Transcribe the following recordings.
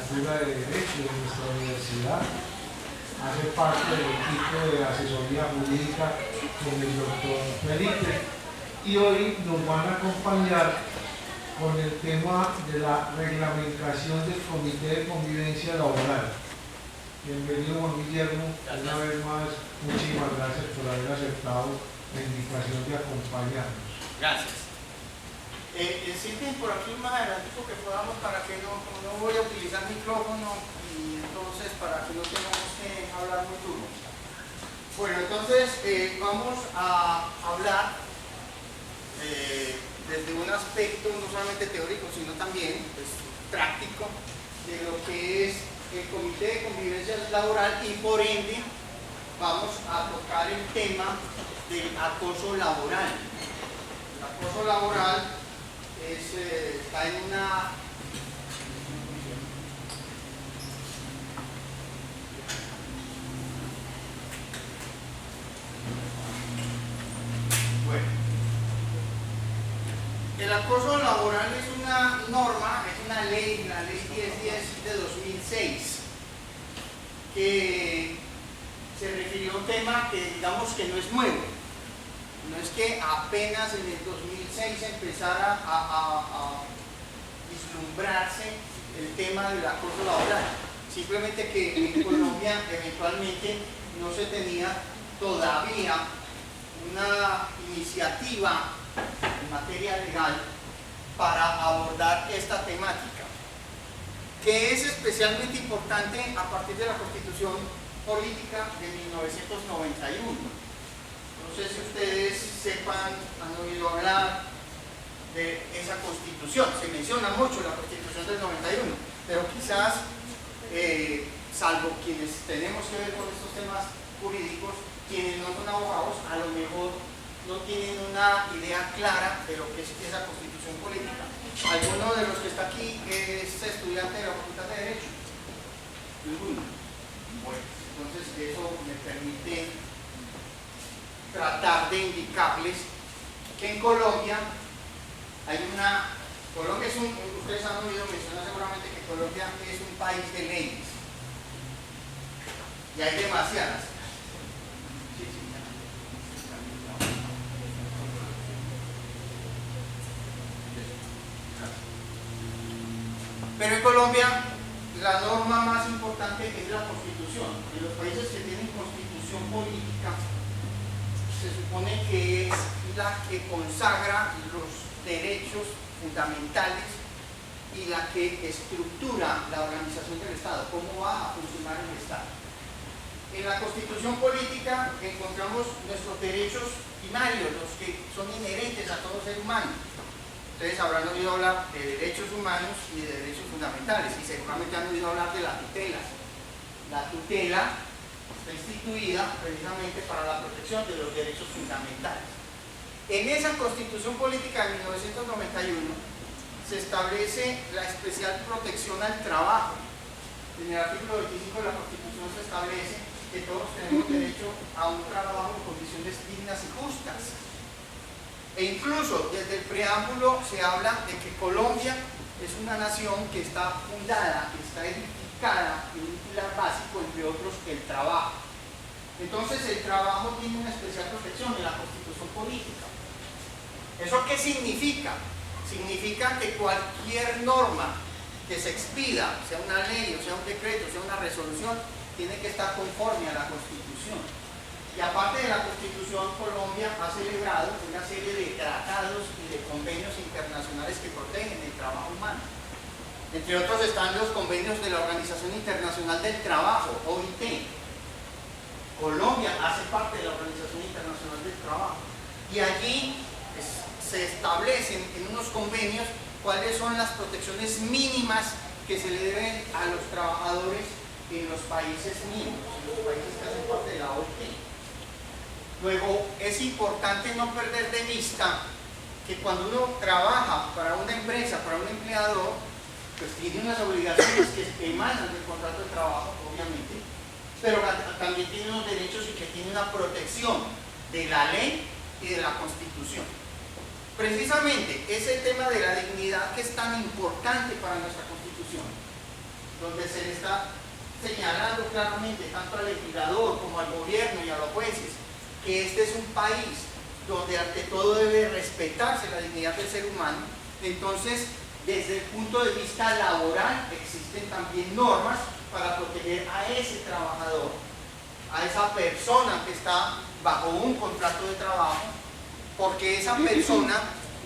Facultad de Derecho de nuestra universidad. Hace parte del equipo de asesoría jurídica con el doctor Felipe. Y hoy nos van a acompañar con el tema de la reglamentación del Comité de Convivencia Laboral. Bienvenido, Juan Guillermo. Una vez más, muchísimas gracias por haber aceptado la invitación de acompañarnos. Gracias. Sirven por aquí más adelante que podamos, para que no voy a utilizar micrófono y entonces para que no tengamos que hablar muy duro. Bueno, entonces vamos a hablar desde un aspecto no solamente teórico, sino también pues, práctico de lo que es el Comité de Convivencia Laboral y por ende vamos a tocar el tema del acoso laboral. El acoso laboral está en una el acoso laboral es una norma, es una ley, la ley 1010 de 2006, que se refirió a un tema que digamos que no es nuevo. No es que apenas en el 2006 empezara a vislumbrarse el tema del acoso laboral. Simplemente que en Colombia eventualmente no se tenía todavía una iniciativa en materia legal para abordar esta temática, que es especialmente importante a partir de la Constitución Política de 1991. No sé si ustedes sepan, han oído hablar de esa Constitución. Se menciona mucho la Constitución del 91, pero quizás, salvo quienes tenemos que ver con estos temas jurídicos, quienes no son abogados, a lo mejor no tienen una idea clara de lo que es esa Constitución Política. ¿Alguno de los que está aquí es estudiante de la Facultad de Derecho? Ninguno. Bueno, entonces eso me permite tratar de indicarles que en Colombia hay una... Colombia es un... Ustedes han oído mencionar seguramente que Colombia es un país de leyes. Y hay demasiadas. Pero en Colombia la norma más importante es la Constitución. En los países que tienen Constitución política se supone que es la que consagra los derechos fundamentales y la que estructura la organización del Estado, cómo va a funcionar el Estado. En la Constitución política encontramos nuestros derechos primarios, los que son inherentes a todo ser humano. Ustedes habrán oído hablar de derechos humanos y de derechos fundamentales, y seguramente han oído hablar de la tutela. La tutela está instituida precisamente para la protección de los derechos fundamentales. En esa Constitución Política de 1991 se establece la especial protección al trabajo. En el artículo 25 de la Constitución se establece que todos tenemos derecho a un trabajo en condiciones dignas y justas. E incluso desde el preámbulo se habla de que Colombia es una nación que está fundada, que está edificada en un pilar básico, entre otros, el trabajo. Entonces el trabajo tiene una especial protección en la Constitución Política. ¿Eso qué significa? Significa que cualquier norma que se expida, sea una ley, o sea un decreto, sea una resolución, tiene que estar conforme a la Constitución. Y aparte de la Constitución, Colombia ha celebrado una serie de tratados y de convenios internacionales que protegen el trabajo humano. Entre otros están los convenios de la Organización Internacional del Trabajo, OIT. Colombia hace parte de la Organización Internacional del Trabajo. Y allí se establecen en unos convenios cuáles son las protecciones mínimas que se le deben a los trabajadores en los países miembros, en los países que hacen parte de la OIT. Luego, es importante no perder de vista que cuando uno trabaja para una empresa, para un empleador, pues tiene unas obligaciones que emanan del contrato de trabajo, obviamente, pero también tiene unos derechos y que tiene una protección de la ley y de la Constitución. Precisamente ese tema de la dignidad que es tan importante para nuestra Constitución donde se le está señalando claramente tanto al legislador como al gobierno y a los jueces que este es un país donde ante todo debe respetarse la dignidad del ser humano. Entonces, desde el punto de vista laboral existen también normas para proteger a ese trabajador, a esa persona que está bajo un contrato de trabajo, porque esa persona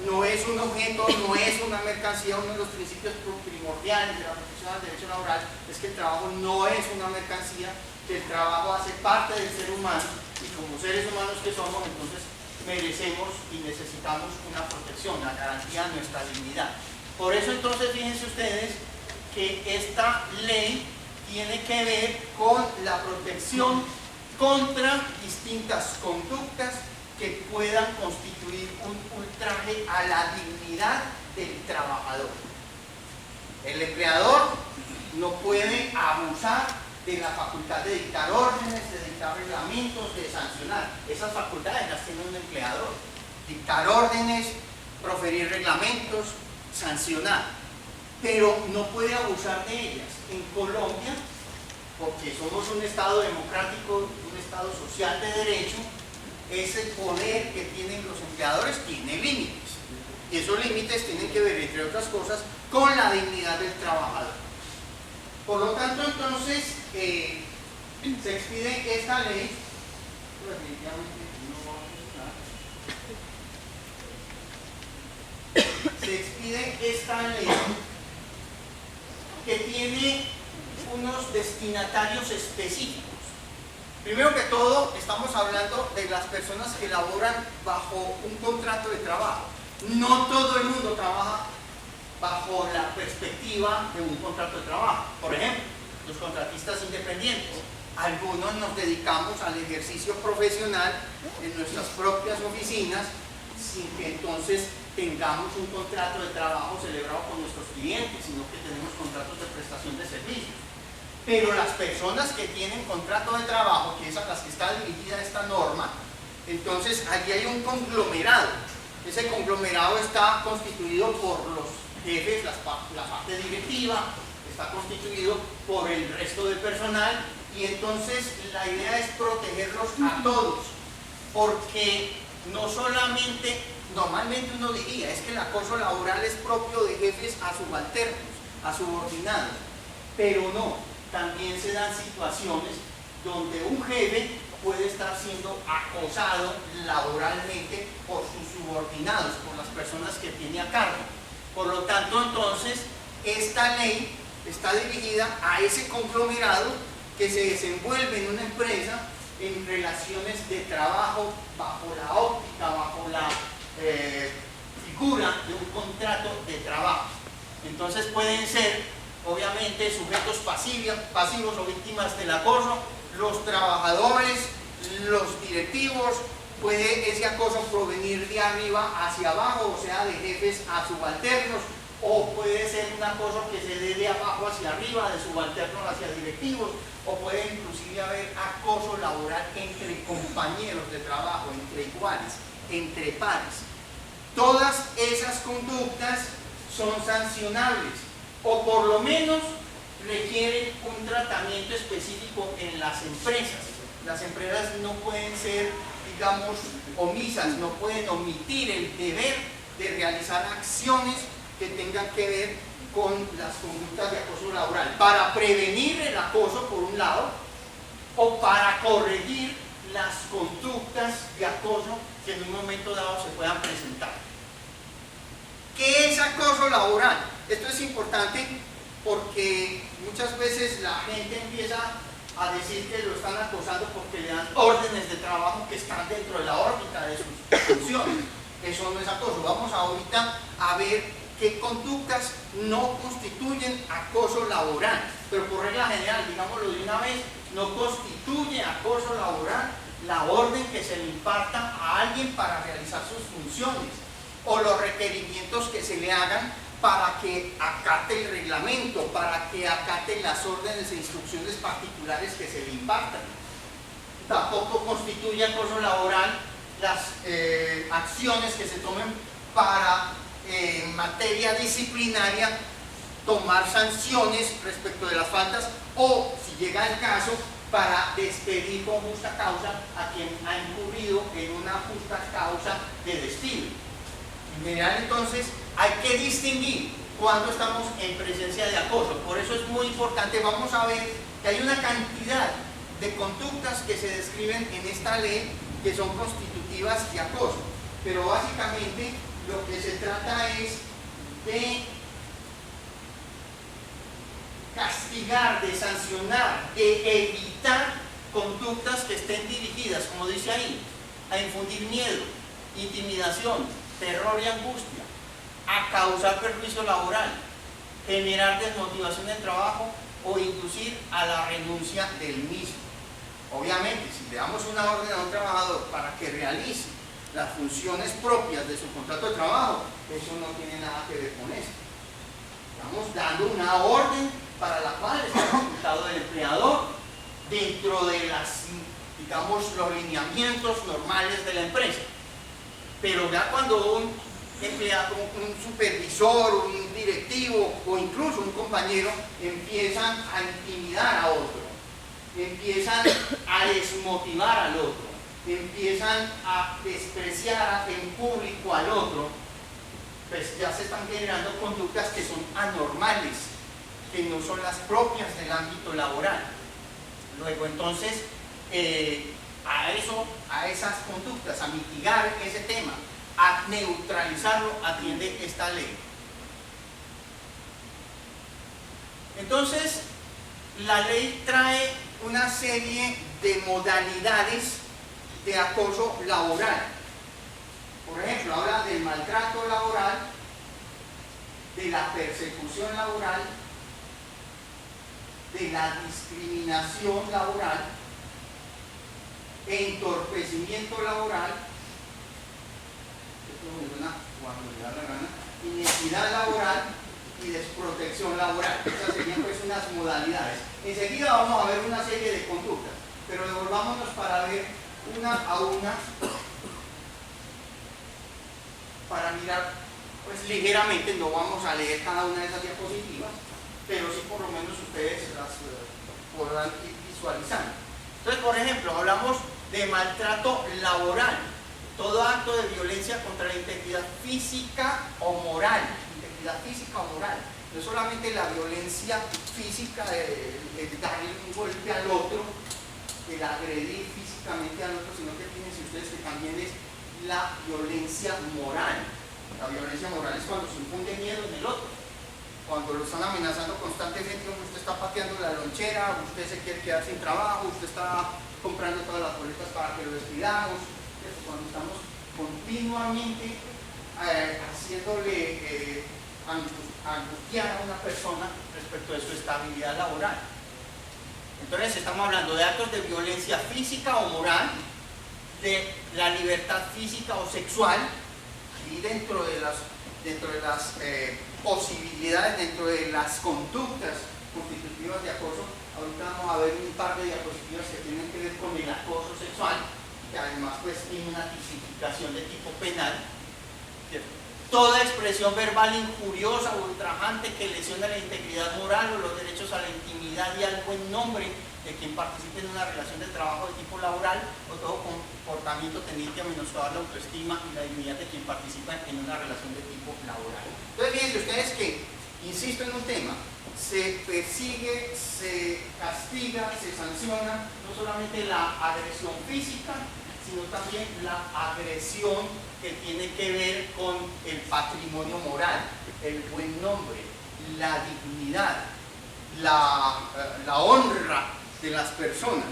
no es un objeto, no es una mercancía. Uno de los principios primordiales de la protección al derecho laboral es que el trabajo no es una mercancía, que el trabajo hace parte del ser humano, y como seres humanos que somos, entonces merecemos y necesitamos una protección, la garantía de nuestra dignidad. Por eso entonces fíjense ustedes que esta ley tiene que ver con la protección contra distintas conductas que puedan constituir un ultraje a la dignidad del trabajador. El empleador no puede abusar de la facultad de dictar órdenes, de dictar reglamentos, de sancionar. Esas facultades las tiene un empleador: dictar órdenes, proferir reglamentos, sancionar, pero no puede abusar de ellas. En Colombia, porque somos un Estado democrático, un Estado social de derecho, ese poder que tienen los empleadores tiene límites, y esos límites tienen que ver, entre otras cosas, con la dignidad del trabajador. Por lo tanto, entonces, se expide esta ley, definitivamente no va a funcionar. Se expide esta ley que tiene unos destinatarios específicos. Primero que todo, estamos hablando de las personas que laboran bajo un contrato de trabajo. No todo el mundo trabaja bajo la perspectiva de un contrato de trabajo. Por ejemplo, los contratistas independientes. Algunos nos dedicamos al ejercicio profesional en nuestras propias oficinas, sin que entonces tengamos un contrato de trabajo celebrado con nuestros clientes, sino que tenemos contratos de prestación de servicios. Pero las personas que tienen contrato de trabajo, que es a las que está dirigida esta norma, entonces allí hay un conglomerado. Ese conglomerado está constituido por los jefes, la parte directiva, está constituido por el resto del personal, y entonces la idea es protegerlos a todos, porque no solamente, normalmente uno diría, es que el acoso laboral es propio de jefes a subalternos, a subordinados, pero no. También se dan situaciones donde un jefe puede estar siendo acosado laboralmente por sus subordinados, por las personas que tiene a cargo. Por lo tanto, entonces, esta ley está dirigida a ese conglomerado que se desenvuelve en una empresa en relaciones de trabajo bajo la óptica, bajo la figura de un contrato de trabajo. Entonces pueden ser, obviamente, sujetos pasivos o víctimas del acoso, los trabajadores, los directivos. Puede ese acoso provenir de arriba hacia abajo, o sea, de jefes a subalternos, o puede ser un acoso que se dé de abajo hacia arriba, de subalternos hacia directivos, o puede inclusive haber acoso laboral entre compañeros de trabajo, entre iguales, entre pares. Todas esas conductas son sancionables, o por lo menos requieren un tratamiento específico en las empresas. Las empresas no pueden ser, digamos, omisas, no pueden omitir el deber de realizar acciones que tengan que ver con las conductas de acoso laboral, para prevenir el acoso por un lado, o para corregir las conductas de acoso que en un momento dado se puedan presentar. ¿Qué es acoso laboral? Esto es importante porque muchas veces la gente empieza a decir que lo están acosando porque le dan órdenes de trabajo que están dentro de la órbita de sus funciones. Eso no es acoso. Vamos ahorita a ver qué conductas no constituyen acoso laboral, pero por regla general, digámoslo de una vez, no constituye acoso laboral la orden que se le imparta a alguien para realizar sus funciones, o los requerimientos que se le hagan para que acate el reglamento, para que acate las órdenes e instrucciones particulares que se le impartan. Tampoco constituye acoso laboral las acciones que se tomen para en materia disciplinaria tomar sanciones respecto de las faltas o, si llega el caso, para despedir con justa causa a quien ha incurrido en una justa causa de despido. En general, entonces, hay que distinguir cuando estamos en presencia de acoso. Por eso es muy importante. Vamos a ver que hay una cantidad de conductas que se describen en esta ley que son constitutivas de acoso. Pero básicamente lo que se trata es de castigar, de sancionar, de evitar conductas que estén dirigidas, como dice ahí, a infundir miedo, intimidación, terror y angustia, a causar perjuicio laboral, generar desmotivación del trabajo o inducir a la renuncia del mismo. Obviamente, si le damos una orden a un trabajador para que realice las funciones propias de su contrato de trabajo, eso no tiene nada que ver con esto. Estamos dando una orden para la cual está el resultado del empleador dentro de digamos, los lineamientos normales de la empresa. Pero ya cuando un empleado, un supervisor, un directivo o incluso un compañero empiezan a intimidar a otro, empiezan a desmotivar al otro, empiezan a despreciar en público al otro, pues ya se están generando conductas que son anormales, que no son las propias del ámbito laboral. Luego entonces, a esas conductas, a mitigar ese tema, a neutralizarlo, atiende esta ley. Entonces, la ley trae una serie de modalidades de acoso laboral. Por ejemplo, habla del maltrato laboral, de la persecución laboral, de la discriminación laboral, entorpecimiento laboral, inequidad laboral y desprotección laboral. Esas serían pues unas modalidades. Enseguida vamos a ver una serie de conductas, pero devolvámonos para ver una a una, para mirar pues ligeramente. No vamos a leer cada una de esas diapositivas, pero sí por lo menos ustedes las podrán ir visualizando. Entonces, por ejemplo, hablamos de maltrato laboral, todo acto de violencia contra la integridad física o moral. Integridad física o moral. No es solamente la violencia física de darle un golpe al otro, el agredir físicamente al otro, sino que fíjense ustedes que también es la violencia moral. La violencia moral es cuando se infunde miedo en el otro, cuando lo están amenazando constantemente, usted está pateando la lonchera, usted se quiere quedar sin trabajo, usted está comprando todas las boletas para que lo despidamos. Cuando estamos continuamente haciéndole angustiar a una persona respecto de su estabilidad laboral. Entonces estamos hablando de actos de violencia física o moral, de la libertad física o sexual, y dentro de las posibilidades, dentro de las conductas constitutivas de acoso. Ahorita vamos a ver un par de diapositivas que tienen que ver con el acoso sexual, que además pues tiene una tipificación de tipo penal. Toda expresión verbal injuriosa o ultrajante que lesiona la integridad moral o los derechos a la intimidad y al buen nombre de quien participe en una relación de trabajo de tipo laboral, o todo comportamiento tendiente a menoscabar la autoestima y la dignidad de quien participa en una relación de tipo laboral. Entonces, fíjense ustedes que, insisto en un tema, se persigue, se castiga, se sanciona no solamente la agresión física, sino también la agresión que tiene que ver con el patrimonio moral, el buen nombre, la dignidad, la honra de las personas.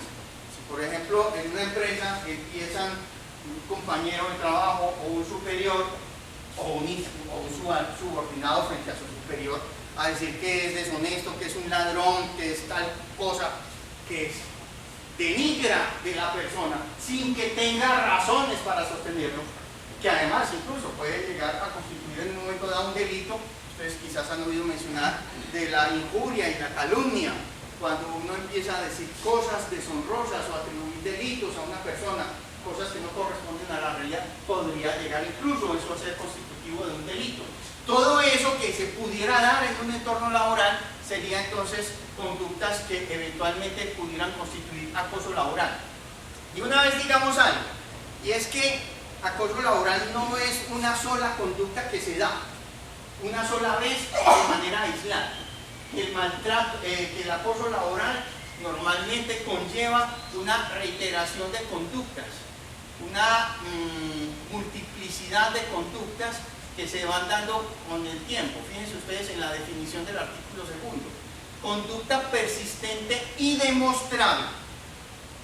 Si por ejemplo en una empresa empiezan un compañero de trabajo o un superior o un subordinado frente a su superior a decir que es deshonesto, que es un ladrón, que es tal cosa, que denigra de la persona sin que tenga razones para sostenerlo, que además incluso puede llegar a constituir en un momento dado un delito. Ustedes quizás han oído mencionar de la injuria y la calumnia, cuando uno empieza a decir cosas deshonrosas o atribuir delitos a una persona, cosas que no corresponden a la realidad, podría llegar incluso eso a ser constitutivo de un delito. Todo eso que se pudiera dar en un entorno laboral sería entonces conductas que eventualmente pudieran constituir acoso laboral. Y una vez digamos algo, y es que acoso laboral no es una sola conducta que se da una sola vez de manera aislada. El maltrato, el acoso laboral normalmente conlleva una reiteración de conductas, una multiplicidad de conductas que se van dando con el tiempo. Fíjense ustedes en la definición del artículo segundo: conducta persistente y demostrable.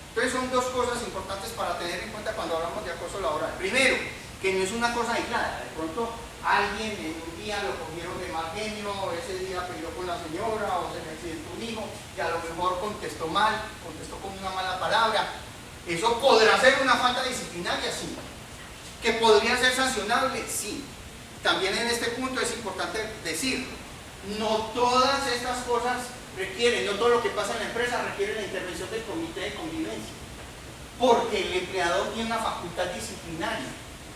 Entonces son dos cosas importantes para tener en cuenta cuando hablamos de acoso laboral. Primero, que no es una cosa aislada. De pronto alguien en un día lo cogieron de mal genio, ese día peleó con la señora o se le accidentó un hijo y a lo mejor contestó mal, contestó con una mala palabra. Eso podrá ser una falta disciplinaria, sí. ¿Que podría ser sancionable? Sí. También en este punto es importante decir, no todas estas cosas requieren, no todo lo que pasa en la empresa requiere la intervención del comité de convivencia, porque el empleador tiene una facultad disciplinaria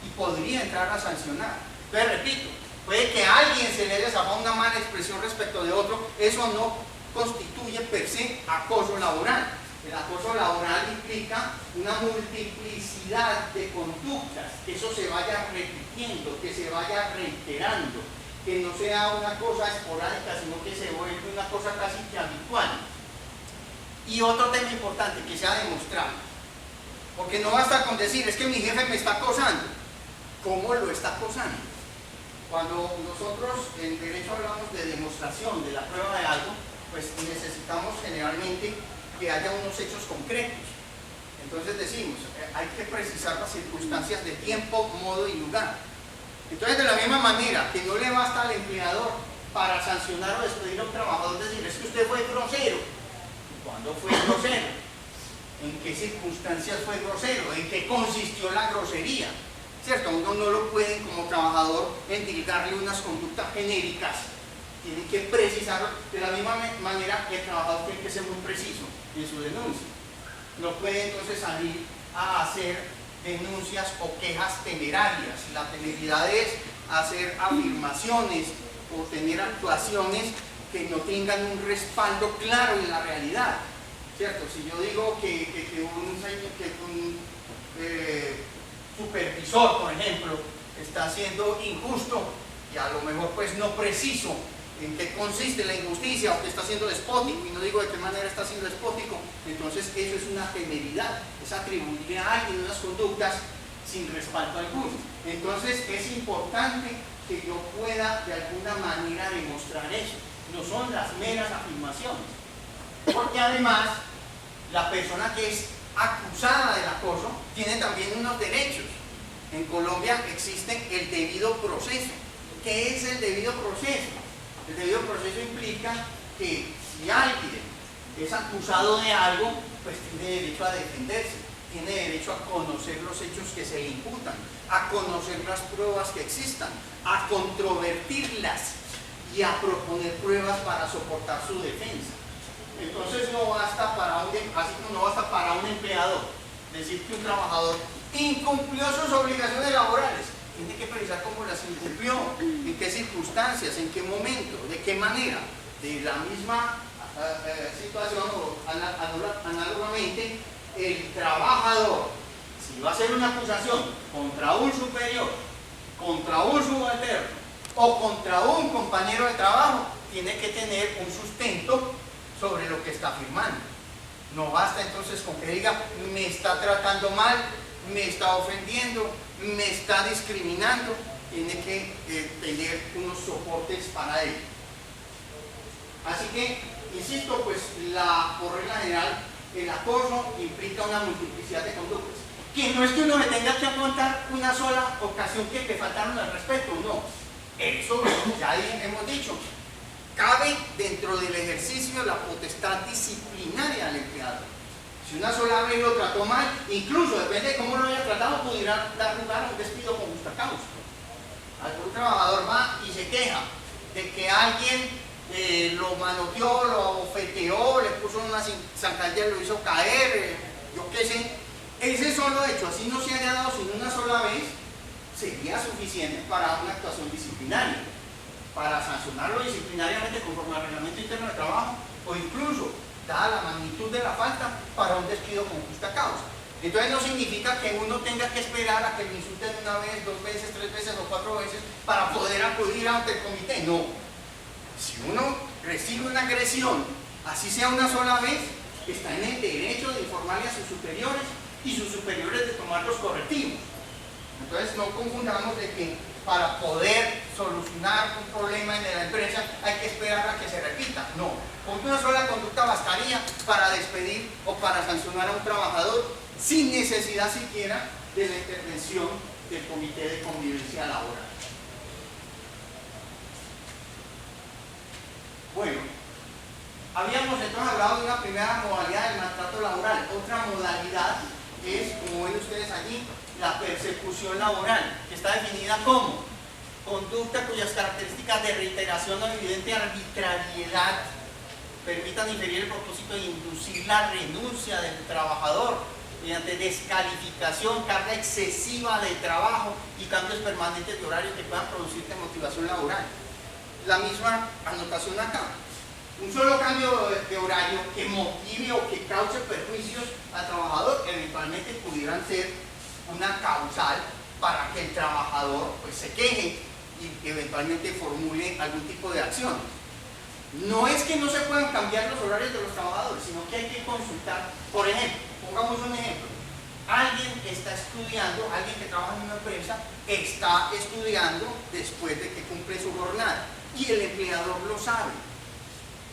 y podría entrar a sancionar. Entonces, repito, puede que a alguien se le haya zafado una mala expresión respecto de otro, eso no constituye per se acoso laboral. El acoso laboral implica una multiplicidad de conductas, que eso se vaya repitiendo, que se vaya reiterando, que no sea una cosa esporádica, sino que se vuelve una cosa casi que habitual. Y otro tema importante, que sea demostrable. Porque no basta con decir, es que mi jefe me está acosando. ¿Cómo lo está acosando? Cuando nosotros en derecho hablamos de demostración, de la prueba de algo, pues necesitamos generalmente que haya unos hechos concretos. Entonces decimos, hay que precisar las circunstancias de tiempo, modo y lugar. Entonces, de la misma manera que no le basta al empleador para sancionar o despedir a un trabajador decir, es que usted fue grosero. ¿Cuándo fue grosero? ¿En qué circunstancias fue grosero? ¿En qué consistió la grosería? ¿Cierto? Uno no lo puede como trabajador endilgarle unas conductas genéricas. Tiene que precisarlo. De la misma manera que el trabajador tiene que ser muy preciso en su denuncia. No puede entonces salir a hacer denuncias o quejas temerarias. La temeridad es hacer afirmaciones o tener actuaciones que no tengan un respaldo claro en la realidad, ¿cierto? Si yo digo que un supervisor, por ejemplo, está siendo injusto y a lo mejor pues no preciso en qué consiste la injusticia o que está siendo despótico, y no digo de qué manera está siendo despótico, entonces eso es una temeridad, es atribuirle a alguien unas conductas sin respaldo alguno. Entonces es importante que yo pueda de alguna manera demostrar eso, no son las meras afirmaciones, porque además la persona que es acusada del acoso tiene también unos derechos. En Colombia existe el debido proceso. ¿Qué es el debido proceso? El debido proceso implica que si alguien es acusado de algo, pues tiene derecho a defenderse, tiene derecho a conocer los hechos que se le imputan, a conocer las pruebas que existan, a controvertirlas y a proponer pruebas para soportar su defensa. Entonces no basta para así como no basta para un empleador decir que un trabajador incumplió sus obligaciones laborales. Tiene que precisar cómo las incumplió, en qué circunstancias, en qué momento, de qué manera. De la misma situación o análogamente, el trabajador, si va a hacer una acusación contra un superior, contra un subalterno o contra un compañero de trabajo, tiene que tener un sustento sobre lo que está afirmando. No basta entonces con que diga, me está tratando mal, me está ofendiendo, me está discriminando. Tiene que tener unos soportes para ello. Así que, insisto, pues por regla general, el acoso implica una multiplicidad de conductas. Que no es que uno le tenga que aguantar una sola ocasión que te faltaron al respeto, no. Eso ya hemos dicho. Cabe dentro del ejercicio la potestad disciplinaria del empleado. Si una sola vez lo trató mal, incluso depende de cómo lo haya tratado, pudiera dar lugar a un despido con justa causa. Algún trabajador va y se queja de que alguien lo manoteó, lo ofeteó, le puso una zancadilla, lo hizo caer, yo qué sé. Ese solo hecho, así no se haya dado sino una sola vez, sería suficiente para una actuación disciplinaria. para sancionarlo disciplinariamente conforme al reglamento interno de trabajo, o incluso, dada la magnitud de la falta, para un despido con justa causa. Entonces no significa que uno tenga que esperar a que lo insulten una vez, 2 veces, 3 veces o 4 veces para poder acudir ante el comité. No. Si uno recibe una agresión, así sea una sola vez, está en el derecho de informarle a sus superiores y sus superiores de tomar los correctivos. Entonces no confundamos de que para poder solucionar un problema en la empresa hay que esperar a que se repita. No, con una sola conducta bastaría para despedir o para sancionar a un trabajador sin necesidad siquiera de la intervención del Comité de Convivencia Laboral. Bueno, habíamos entonces hablado de una primera modalidad del maltrato laboral. Otra modalidad es, como ven ustedes allí, la persecución laboral, que está definida como conducta cuyas características de reiteración o evidente arbitrariedad permitan inferir el propósito de inducir la renuncia del trabajador mediante descalificación, carga excesiva de trabajo y cambios permanentes de horario que puedan producir motivación laboral. La misma anotación acá. Un solo cambio de horario que motive o que cause perjuicios al trabajador eventualmente pudieran ser una causal para que el trabajador pues, se queje y eventualmente formule algún tipo de acción. No es que no se puedan cambiar los horarios de los trabajadores, sino que hay que consultar. Por ejemplo, pongamos un ejemplo. Alguien está estudiando, alguien que trabaja en una empresa, está estudiando después de que cumple su jornada y el empleador lo sabe.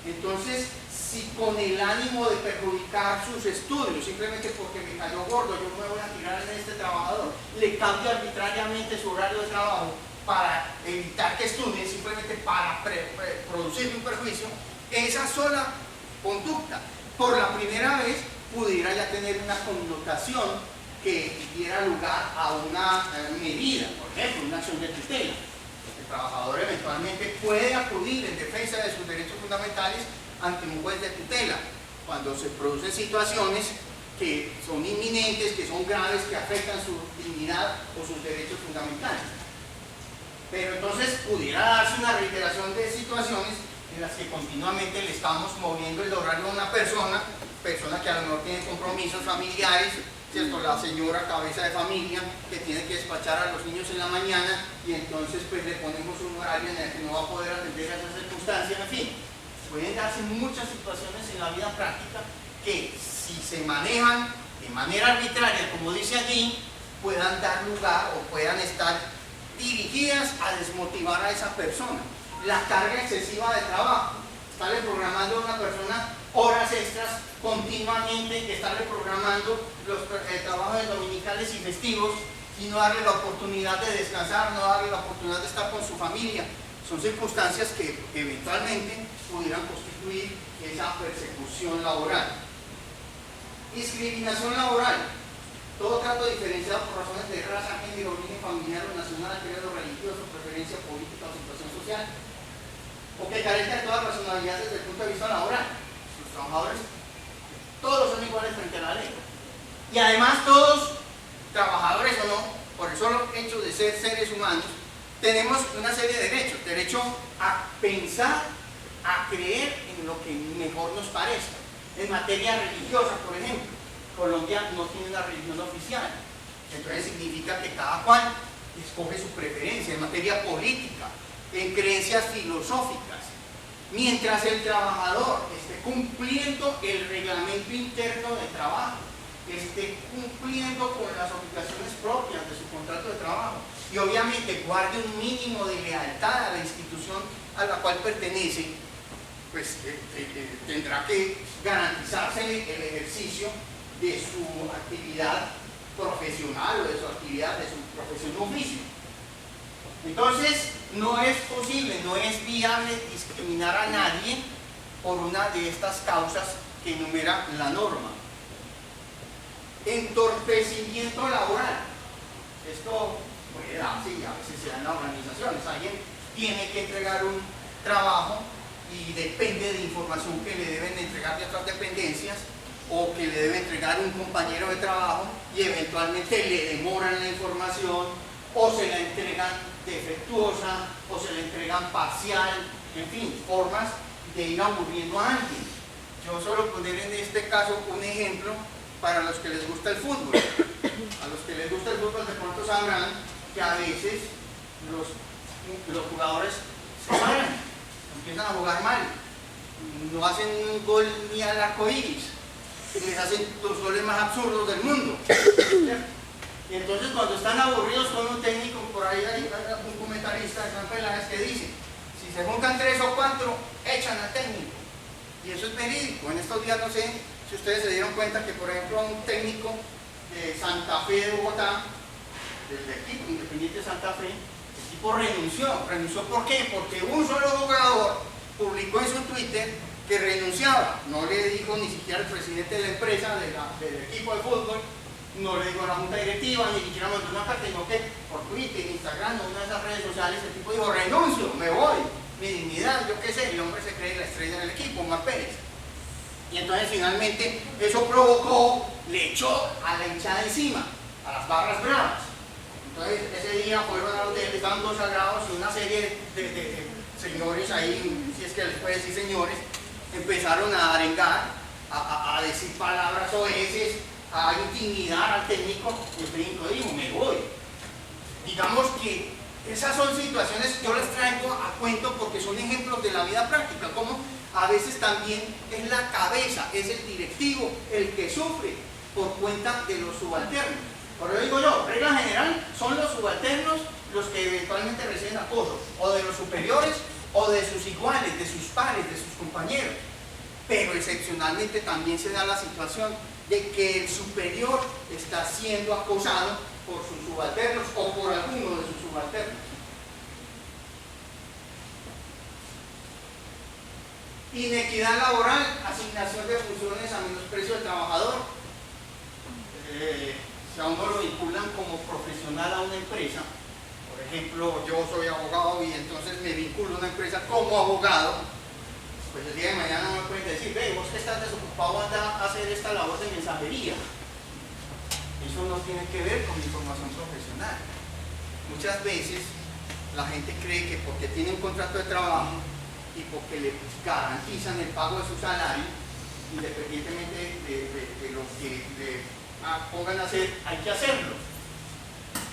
Entonces, si con el ánimo de perjudicar sus estudios, simplemente porque me cayó gordo, yo me voy a tirar en este trabajador, le cambio arbitrariamente su horario de trabajo para evitar que estudie, simplemente para producir un perjuicio, esa sola conducta, por la primera vez, pudiera ya tener una connotación que diera lugar a una medida, por ejemplo, una acción de tutela. El trabajador eventualmente puede acudir en defensa de sus derechos fundamentales ante un juez de tutela, cuando se producen situaciones que son inminentes, que son graves, que afectan su dignidad o sus derechos fundamentales. Pero entonces pudiera darse una reiteración de situaciones en las que continuamente le estamos moviendo el horario a una persona que a lo mejor tiene compromisos familiares, ¿cierto? La señora cabeza de familia que tiene que despachar a los niños en la mañana y entonces pues le ponemos un horario en el que no va a poder atender a esas circunstancias, en fin. Pueden darse muchas situaciones en la vida práctica que si se manejan de manera arbitraria, como dice allí, puedan dar lugar o puedan estar dirigidas a desmotivar a esa persona. La carga excesiva de trabajo, estarle programando a una persona horas extras continuamente, estarle programando los trabajos dominicales y festivos y no darle la oportunidad de descansar, no darle la oportunidad de estar con su familia. Son circunstancias que eventualmente pudieran constituir esa persecución laboral. Discriminación laboral. Todo trato diferenciado por razones de raza, género, origen familiar o nacional, credo religioso, preferencia política o situación social, o que carezca de toda racionalidad desde el punto de vista laboral. Los trabajadores, todos son iguales frente a la ley. Y además todos, trabajadores o no, por el solo hecho de ser seres humanos, tenemos una serie de derechos. Derecho a pensar, a creer en lo que mejor nos parezca. En materia religiosa, por ejemplo, Colombia no tiene una religión oficial, entonces significa que cada cual escoge su preferencia. En materia política, en creencias filosóficas, mientras el trabajador esté cumpliendo el reglamento interno de trabajo, esté cumpliendo con las obligaciones propias de su contrato de trabajo y obviamente guarde un mínimo de lealtad a la institución a la cual pertenece, pues tendrá que garantizarse el ejercicio de su actividad profesional o de su actividad, de su profesión o oficio. Entonces, no es posible, no es viable discriminar a nadie por una de estas causas que enumera la norma. Entorpecimiento laboral. Esto puede darse y a veces se da en las organizaciones. Alguien tiene que entregar un trabajo y depende de información que le deben entregar de otras dependencias o que le debe entregar un compañero de trabajo y eventualmente le demoran la información o se la entregan defectuosa o se le entregan parcial, en fin, formas de ir aburriendo a alguien. Yo solo poner en este caso un ejemplo para los que les gusta el fútbol. A los que les gusta el fútbol de pronto sabrán que a veces los jugadores se paran, empiezan a jugar mal, no hacen un gol ni al arco iris, y les hacen los goles más absurdos del mundo. Y entonces cuando están aburridos con un técnico, por ahí hay un comentarista de San Peláez que dice, si se juntan 3 o 4, echan al técnico. Y eso es verídico. En estos días no sé si ustedes se dieron cuenta que por ejemplo un técnico de Santa Fe de Bogotá, del equipo Independiente de Santa Fe, el tipo renunció. ¿Por qué? Porque un solo jugador publicó en su Twitter que renunciaba. No le dijo ni siquiera al presidente de la empresa, del equipo de fútbol, no le dijo a la junta directiva, ni siquiera mandó una carta, sino que por Twitter, Instagram, una de esas redes sociales, el tipo dijo, renuncio, me voy, mi dignidad, yo qué sé, el hombre se cree la estrella del equipo, Omar Pérez. Y entonces finalmente eso provocó, le echó a la hinchada encima, a las barras bravas. Entonces ese día fueron a los hotel, estaban 2 sagrados y una serie de señores ahí, si es que les puede decir señores, empezaron a arengar, a decir palabras oeces, a intimidar al técnico, y el técnico dijo, me voy. Digamos que esas son situaciones, yo les traigo a cuento porque son ejemplos de la vida práctica, como a veces también es la cabeza, es el directivo el que sufre por cuenta de los subalternos. Por eso digo yo, regla general, son los subalternos los que eventualmente reciben acoso, o de los superiores, o de sus iguales, de sus pares, de sus compañeros. Pero excepcionalmente también se da la situación de que el superior está siendo acosado por sus subalternos o por alguno de sus subalternos. Inequidad laboral, asignación de funciones a menosprecio del trabajador. Si a uno lo vinculan como profesional a una empresa, por ejemplo, yo soy abogado y entonces me vinculo a una empresa como abogado, pues el día de mañana me pueden decir, ve, vos que estás desocupado, anda a hacer esta labor de mensajería. Eso no tiene que ver con mi formación profesional. Muchas veces la gente cree que porque tiene un contrato de trabajo y porque le garantizan el pago de su salario, independientemente de lo que le pongan a hacer, hay que hacerlo.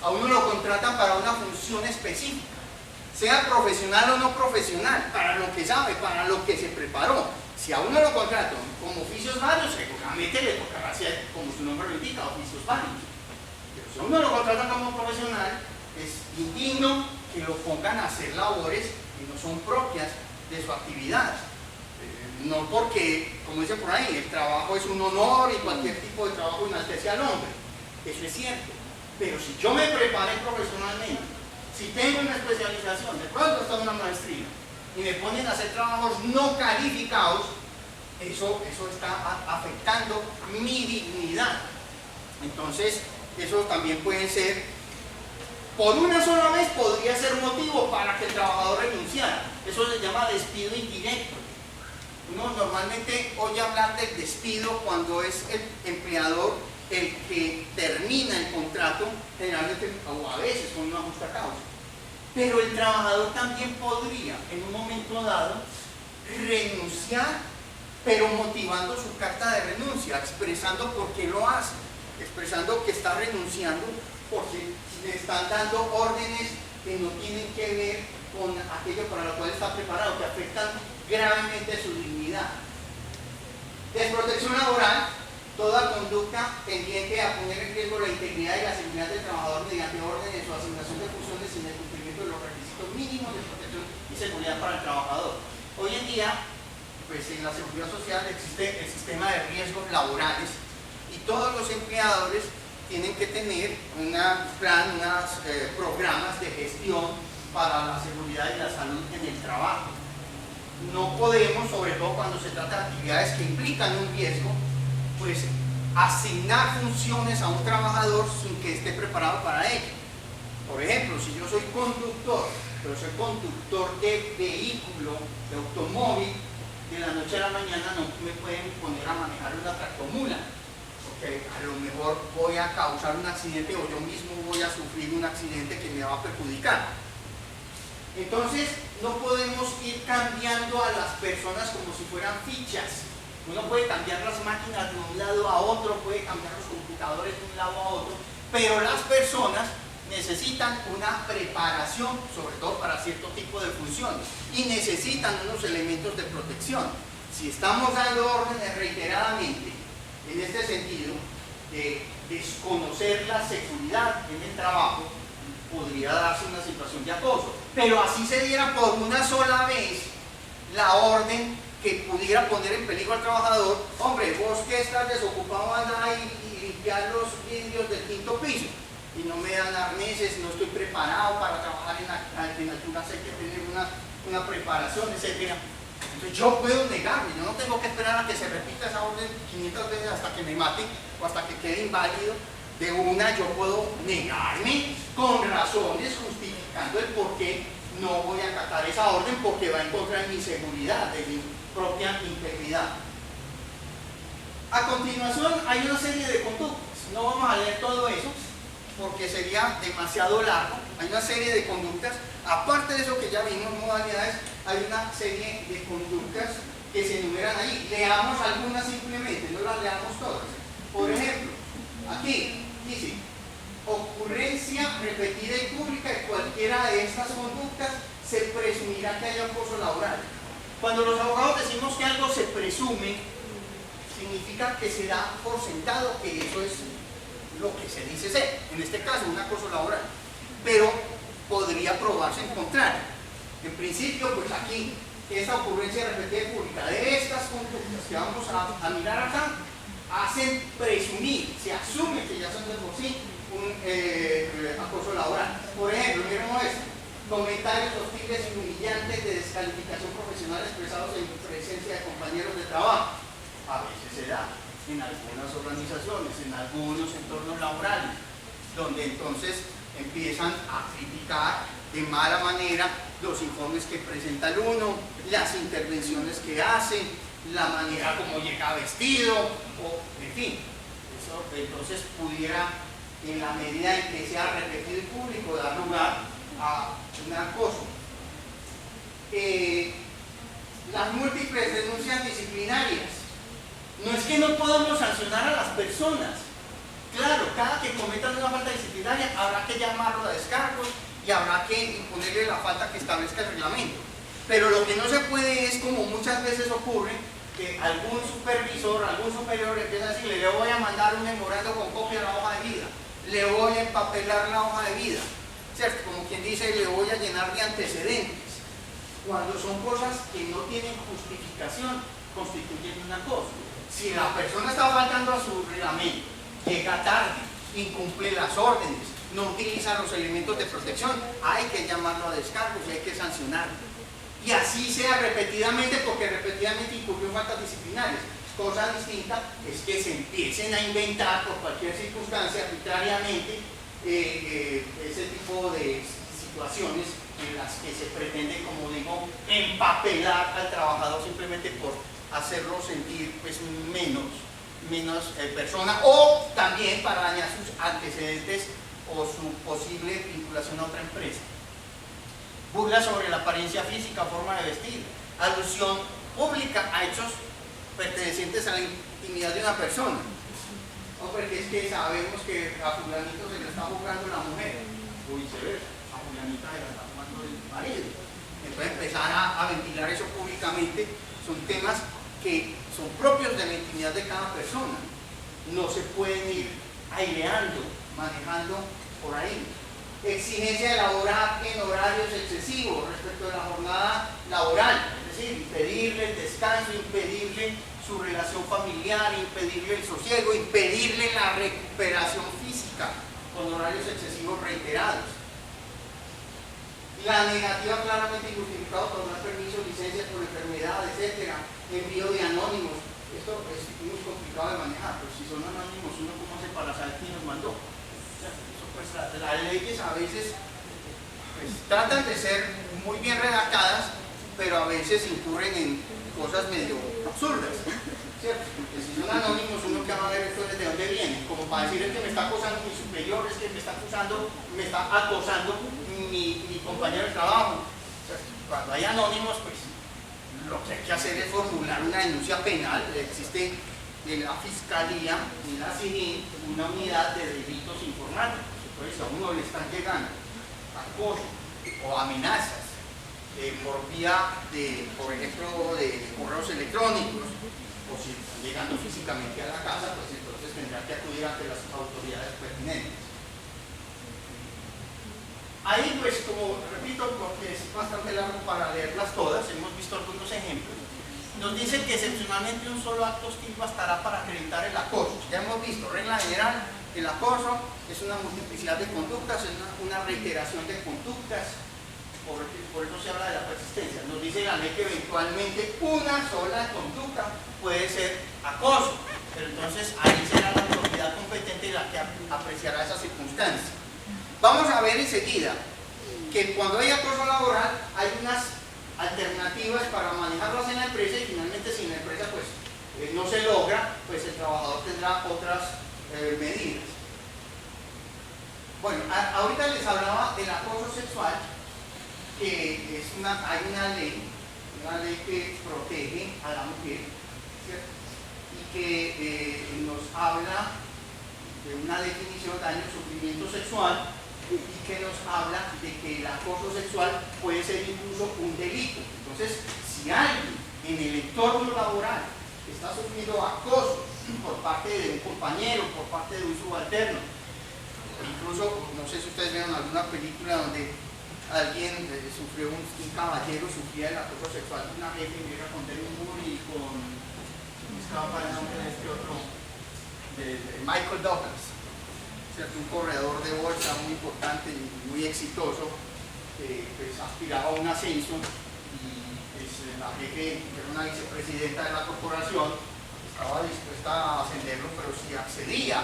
A uno lo contratan para una función específica, sea profesional o no profesional, para lo que sabe, para lo que se preparó. Si a uno lo contratan como oficios varios, seguramente le tocará hacer, como su nombre lo indica, oficios varios. Pero si a uno lo contratan como profesional, es indigno que lo pongan a hacer labores que no son propias de su actividad. No porque, como dicen por ahí, el trabajo es un honor y cualquier tipo de trabajo enaltece al hombre. Eso es cierto. Pero si yo me preparé profesionalmente, si tengo una especialización, de pronto hasta una maestría, y me ponen a hacer trabajos no calificados, eso está afectando mi dignidad. Entonces, eso también puede ser, por una sola vez podría ser motivo para que el trabajador renunciara. Eso se llama despido indirecto. Uno normalmente oye hablar del despido cuando es el empleador el que termina el contrato, generalmente o a veces con una justa causa. Pero el trabajador también podría, en un momento dado, renunciar, pero motivando su carta de renuncia, expresando por qué lo hace, expresando que está renunciando porque le están dando órdenes que no tienen que ver con aquello para lo cual está preparado, que afectan gravemente su dignidad. Desprotección laboral, toda conducta tendiente a poner en riesgo la integridad y la seguridad del trabajador mediante órdenes o asignación de funciones sin el cumplimiento de los requisitos mínimos de protección y seguridad para el trabajador. Hoy en día, pues en la seguridad social existe el sistema de riesgos laborales y todos los empleadores tienen que tener un plan, unos programas de gestión para la seguridad y la salud en el trabajo. No podemos, sobre todo cuando se trata de actividades que implican un riesgo, pues asignar funciones a un trabajador sin que esté preparado para ello. Por ejemplo, si yo soy conductor, pero soy conductor de vehículo, de automóvil, de la noche a la mañana no me pueden poner a manejar una tractomula, porque a lo mejor voy a causar un accidente o yo mismo voy a sufrir un accidente que me va a perjudicar. Entonces, no podemos ir cambiando a las personas como si fueran fichas. Uno puede cambiar las máquinas de un lado a otro, puede cambiar los computadores de un lado a otro, pero las personas necesitan una preparación, sobre todo para cierto tipo de funciones, y necesitan unos elementos de protección. Si estamos dando órdenes reiteradamente en este sentido de desconocer la seguridad en el trabajo, podría darse una situación de acoso. Pero así se diera por una sola vez la orden que pudiera poner en peligro al trabajador: hombre, vos que estás desocupado, anda ahí y limpiar los vidrios del 5º piso, y no me dan arneses, no estoy preparado para trabajar en alturas, hay que tener una preparación, etc. Entonces yo puedo negarme, yo no tengo que esperar a que se repita esa orden 500 veces hasta que me mate o hasta que quede inválido. De una yo puedo negarme con razones justificando el por qué no voy a acatar esa orden, porque va en contra de mi seguridad, de mi propia integridad. A continuación hay una serie de conductas, no vamos a leer todo eso porque sería demasiado largo. Hay una serie de conductas, aparte de eso que ya vimos, modalidades, hay una serie de conductas que se enumeran ahí. Leamos algunas simplemente, no las leamos todas. Por ejemplo, aquí dice: ocurrencia repetida y pública de cualquiera de estas conductas se presumirá que haya acoso laboral. Cuando los abogados decimos que algo se presume, significa que se da por sentado que eso es lo que se dice ser, en este caso un acoso laboral, pero podría probarse en contrario. En principio, pues aquí, esta ocurrencia repetida y pública de estas conductas que vamos a mirar acá, hacen presumir, se asume que ya son de por sí un acoso laboral. Por ejemplo, miremos esto: comentarios hostiles y humillantes de descalificación profesional expresados en presencia de compañeros de trabajo. A veces se da en algunas organizaciones, en algunos entornos laborales, donde entonces empiezan a criticar de mala manera los informes que presenta el uno, las intervenciones que hace, la manera como llega vestido, o en fin. Eso entonces pudiera, en la medida en que sea repetido y público, dar lugar a un acoso. Las múltiples denuncias disciplinarias. No es que no podamos sancionar a las personas. Claro, cada que cometan una falta disciplinaria habrá que llamarlo a descargos y habrá que imponerle la falta que establezca el reglamento. Pero lo que no se puede es, como muchas veces ocurre, que algún supervisor, algún superior empieza a decirle: le voy a mandar un memorando con copia a la hoja de vida, le voy a empapelar la hoja de vida, ¿cierto? Como quien dice, le voy a llenar de antecedentes. Cuando son cosas que no tienen justificación, constituyen un acoso. Si la persona está faltando a su reglamento, llega tarde, incumple las órdenes, no utiliza los elementos de protección, hay que llamarlo a descargos y hay que sancionarlo. Y así sea repetidamente, porque repetidamente incurrió faltas disciplinarias. Cosa distinta es que se empiecen a inventar por cualquier circunstancia arbitrariamente ese tipo de situaciones en las que se pretende, como digo, empapelar al trabajador simplemente por hacerlo sentir pues menos persona, o también para dañar sus antecedentes o su posible vinculación a otra empresa. Burla sobre la apariencia física, forma de vestir, alusión pública a hechos pertenecientes a la intimidad de una persona. O porque es que sabemos que a fulanito se le está jugando la mujer, o viceversa, a fulanita se le está jugando el marido. Entonces empezar a ventilar eso públicamente son temas que son propios de la intimidad de cada persona. No se pueden ir aireando, manejando por ahí. Exigencia de elaborar en horarios excesivos respecto de la jornada laboral, es decir, impedirle el descanso, impedirle su relación familiar, impedirle el sosiego, impedirle la recuperación física con horarios excesivos reiterados. La negativa claramente injustificada por dar permiso, licencias por enfermedad, etcétera, envío de anónimos. Esto es muy complicado de manejar, pero si son anónimos, uno cómo hace para saber quién nos mandó. Pues las leyes a veces pues, tratan de ser muy bien redactadas, pero a veces incurren en cosas medio absurdas, ¿cierto? Porque si son anónimos, uno que va a ver esto desde dónde viene, como para decir: es que me está acosando mi superior, es que me está acosando mi compañero de trabajo. Cuando hay anónimos, pues lo que hay que hacer es formular una denuncia penal. Existe en la Fiscalía, en la CIGIN, una unidad de delitos informáticos. Entonces a uno le están llegando acoso o amenazas por vía de, por ejemplo, de correos electrónicos, o si están llegando físicamente a la casa, pues entonces tendrán que acudir ante las autoridades pertinentes. Ahí, pues, como repito, porque es bastante largo para leerlas todas, hemos visto algunos ejemplos. Nos dicen que excepcionalmente un solo acto hostil bastará para acreditar el acoso. Ya hemos visto, regla general, el acoso es una multiplicidad de conductas, es una reiteración de conductas, por eso se habla de la persistencia. Nos dice la ley que eventualmente una sola conducta puede ser acoso, pero entonces ahí será la autoridad competente la que apreciará esa circunstancia. Vamos a ver enseguida que cuando hay acoso laboral hay unas alternativas para manejarlas en la empresa, y finalmente si en la empresa pues no se logra, pues el trabajador tendrá otras medidas. Bueno, ahorita les hablaba del acoso sexual, que es hay una ley que protege a la mujer, ¿cierto? Y que nos habla de una definición de daño o sufrimiento sexual, y que nos habla de que el acoso sexual puede ser incluso un delito. Entonces, si alguien en el entorno laboral está sufriendo acoso por parte de un compañero, por parte de un subalterno, incluso, no sé si ustedes vieron alguna película donde alguien sufrió, un caballero sufría el acoso sexual de una jefe, que era con Demi Moore y con, me escapa el nombre de este otro, de Michael Douglas, ¿cierto? Un corredor de bolsa muy importante y muy exitoso, pues aspiraba a un ascenso, y pues, la jefe, que era una vicepresidenta de la corporación, estaba dispuesta a ascenderlo, pero si accedía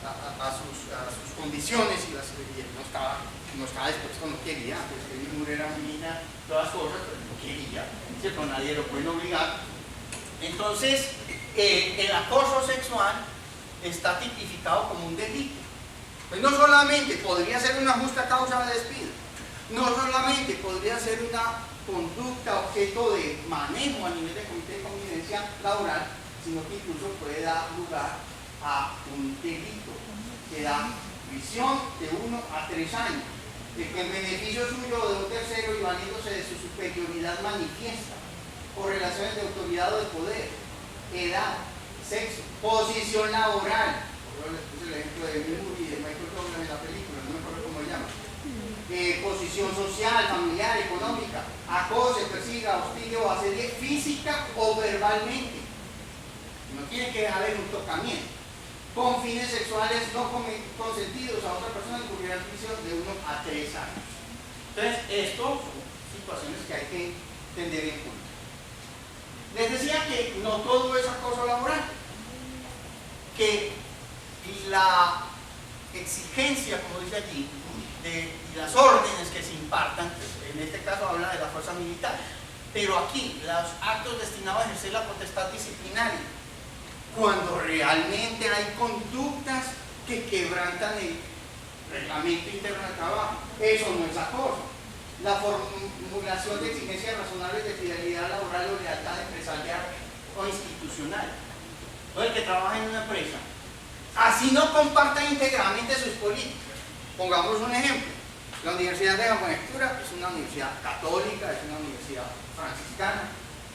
a sus condiciones y él no estaba dispuesto, no quería, pues Demi Moore era muy linda, todas cosas, pero no quería, ¿cierto? Nadie lo puede obligar. Entonces, el acoso sexual está tipificado como un delito. Pues no solamente podría ser una justa causa de despido, no solamente podría ser una conducta objeto de manejo a nivel de comité de convivencia laboral, sino que incluso puede dar lugar a un delito que da prisión de 1 a 3 años, de que en beneficio suyo o de un tercero y valiéndose de su superioridad manifiesta, o relaciones de autoridad o de poder, edad, sexo, posición laboral. Les puse el ejemplo de Demi Moore y de Michael Douglas en la película, no me acuerdo cómo se llama. Posición social, familiar, económica, acose, persiga, hostigue o asedie física o verbalmente. No tiene que haber un tocamiento. Con fines sexuales no consentidos a otra persona, incurrirá en prisión de 1 a 3 años. Entonces, esto son situaciones que hay que tener en cuenta. Les decía que no todo es acoso laboral, que la exigencia, como dice allí, y las órdenes que se impartan, pues, en este caso habla de la fuerza militar, pero aquí los actos destinados a ejercer la potestad disciplinaria, cuando realmente hay conductas que quebrantan el reglamento interno del trabajo, eso no es acoso. La formulación de exigencias razonables de fidelidad laboral o lealtad empresarial o institucional. O el que trabaja en una empresa, así no comparta íntegramente sus políticas. Pongamos un ejemplo. La Universidad de Buenaventura es una universidad católica, es una universidad franciscana,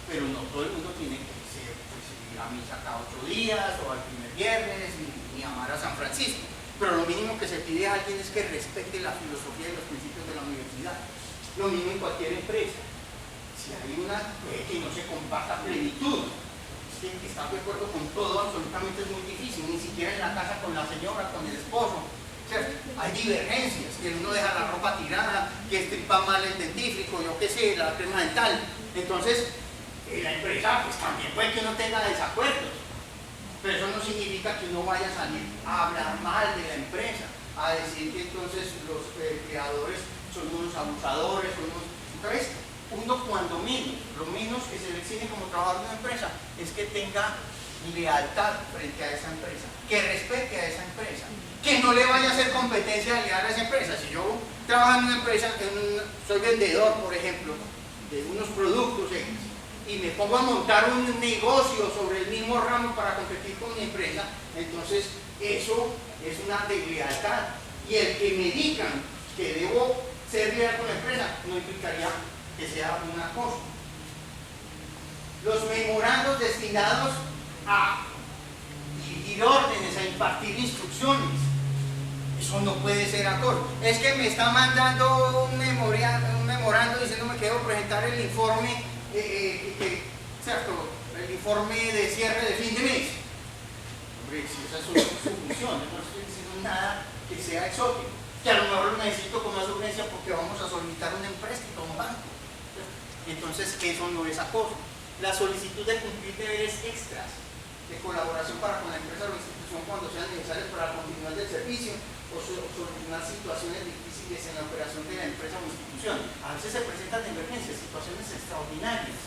pero no todo el mundo tiene que ir a misa cada 8 días o al primer viernes, ni amar a San Francisco. Pero lo mínimo que se pide a alguien es que respete la filosofía y los principios de la universidad. Lo mismo en cualquier empresa. Si hay una que no se comparta plenitud, que estar de acuerdo con todo absolutamente es muy difícil, ni siquiera en la casa con la señora, con el esposo, ¿cierto? Hay divergencias, que uno deja la ropa tirada, que estripa mal el dentífrico, yo qué sé, la crema dental. Entonces, en la empresa pues también puede que uno tenga desacuerdos, pero eso no significa que uno vaya a salir a hablar mal de la empresa, a decir que entonces los empleadores son unos abusadores, entonces uno cuando menos, lo menos que se le exige como trabajador de una empresa es que tenga lealtad frente a esa empresa, que respete a esa empresa, que no le vaya a hacer competencia leal a esa empresa. Si yo trabajo en una empresa, soy vendedor, por ejemplo, de unos productos X, y me pongo a montar un negocio sobre el mismo ramo para competir con mi empresa, entonces eso es una deslealtad. Y el que me digan que debo ser leal con la empresa no implicaría que sea un acoso. Los memorandos destinados a dirigir órdenes, a impartir instrucciones, eso no puede ser acoso. Es que me está mandando un memorando diciéndome que debo presentar el informe, ¿cierto? El informe de cierre de fin de mes. Hombre, si esa es su función, yo no estoy diciendo nada que sea exótico, que a lo mejor lo necesito con más urgencia porque vamos a solicitar un empréstito a un banco. Entonces, eso no es acoso. La solicitud de cumplir deberes extras de colaboración para con la empresa o institución cuando sean necesarios para la continuidad del servicio o solucionar situaciones difíciles en la operación de la empresa o institución. A veces se presentan emergencias, situaciones extraordinarias.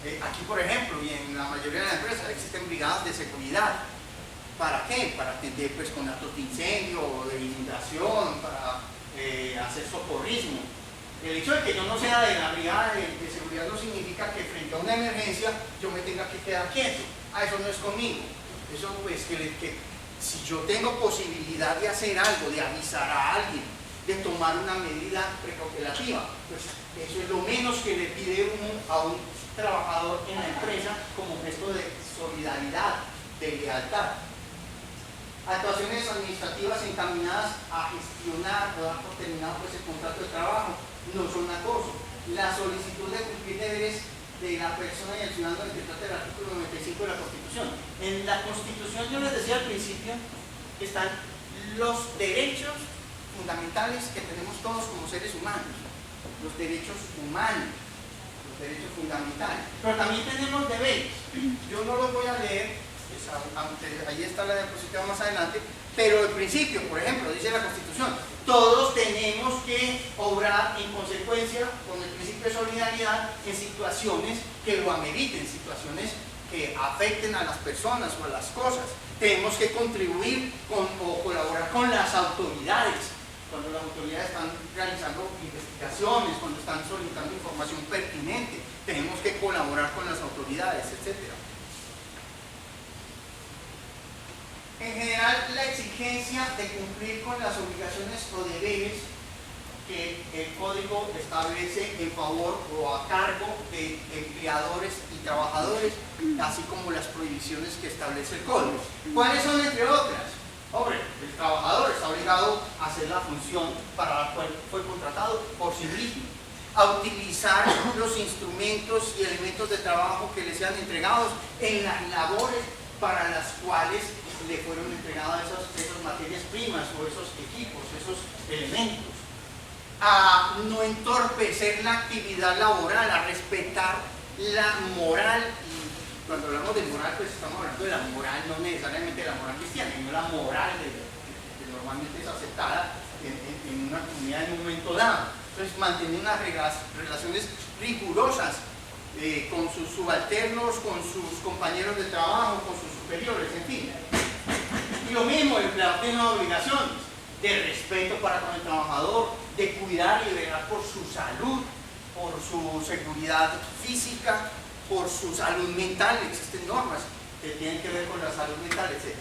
Aquí, por ejemplo, y en la mayoría de las empresas existen brigadas de seguridad. ¿Para qué? Para atender pues, con actos de incendio o de inundación, para hacer socorrismo. El hecho de que yo no sea de la brigada de seguridad no significa que frente a una emergencia yo me tenga que quedar quieto. Eso no es conmigo. Eso pues que si yo tengo posibilidad de hacer algo, de avisar a alguien, de tomar una medida precautelativa, pues eso es lo menos que le pide uno a un trabajador en la empresa como gesto de solidaridad, de lealtad. Actuaciones administrativas encaminadas a gestionar o dar por terminado pues, el contrato de trabajo no son acoso. La solicitud de cumplir deberes de la persona y el ciudadano que trata del artículo 95 de la Constitución. En la Constitución, yo les decía al principio, que están los derechos fundamentales que tenemos todos como seres humanos, los derechos humanos, los derechos fundamentales, pero también tenemos deberes. Yo no los voy a leer, pues, aunque ahí está la diapositiva más adelante, pero el principio, por ejemplo, dice la Constitución, todos tenemos que obrar en consecuencia con el principio de solidaridad en situaciones que lo ameriten, situaciones que afecten a las personas o a las cosas. Tenemos que contribuir o colaborar con las autoridades, cuando las autoridades están realizando investigaciones, cuando están solicitando información pertinente, tenemos que colaborar con las autoridades, etc. En general, la exigencia de cumplir con las obligaciones o deberes que el código establece en favor o a cargo de empleadores y trabajadores, así como las prohibiciones que establece el código. ¿Cuáles son entre otras? Hombre, el trabajador está obligado a hacer la función para la cual fue contratado por sí mismo, a utilizar los instrumentos y elementos de trabajo que le sean entregados en las labores para las cuales le fueron entregadas esas materias primas o esos equipos, esos elementos, a no entorpecer la actividad laboral, a respetar la moral. Y cuando hablamos de moral, pues estamos hablando de la moral, no necesariamente de la moral cristiana, sino la moral que normalmente es aceptada en una comunidad en un momento dado. Entonces, mantener unas relaciones rigurosas con sus subalternos, con sus compañeros de trabajo, con sus superiores, en fin. Y lo mismo, el empleador tiene unas obligaciones de respeto para con el trabajador, de cuidar y velar por su salud, por su seguridad física, por su salud mental. Existen normas que tienen que ver con la salud mental, etc.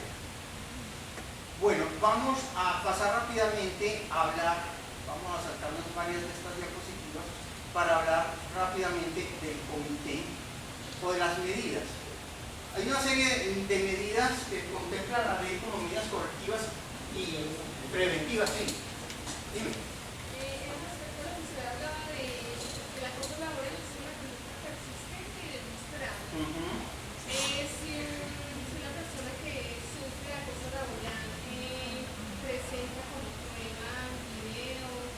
Bueno, vamos a pasar rápidamente a hablar, vamos a saltarnos varias de estas diapositivas para hablar rápidamente del comité o de las medidas. Hay una serie de medidas que contempla la ley como medidas correctivas y preventivas. Sí. Dime. Respecto a lo que usted hablaba de el acoso laboral, es una conducta persistente y demostrable. Si una persona que sufre acoso laboral presenta con pruebas, videos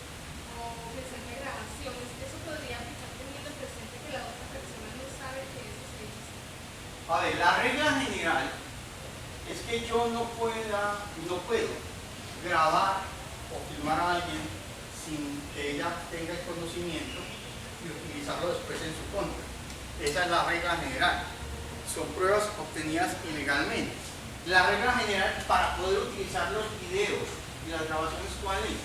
o presenta grabaciones, eso podría aplicar teniendo presente que la otra persona no sabe que eso se hizo. A ver, la regla general es que yo no puedo grabar o filmar a alguien sin que ella tenga el conocimiento y utilizarlo después en su contra. Esa es la regla general. son pruebas obtenidas ilegalmente. La regla general para poder utilizar los videos y las grabaciones, ¿cuál es?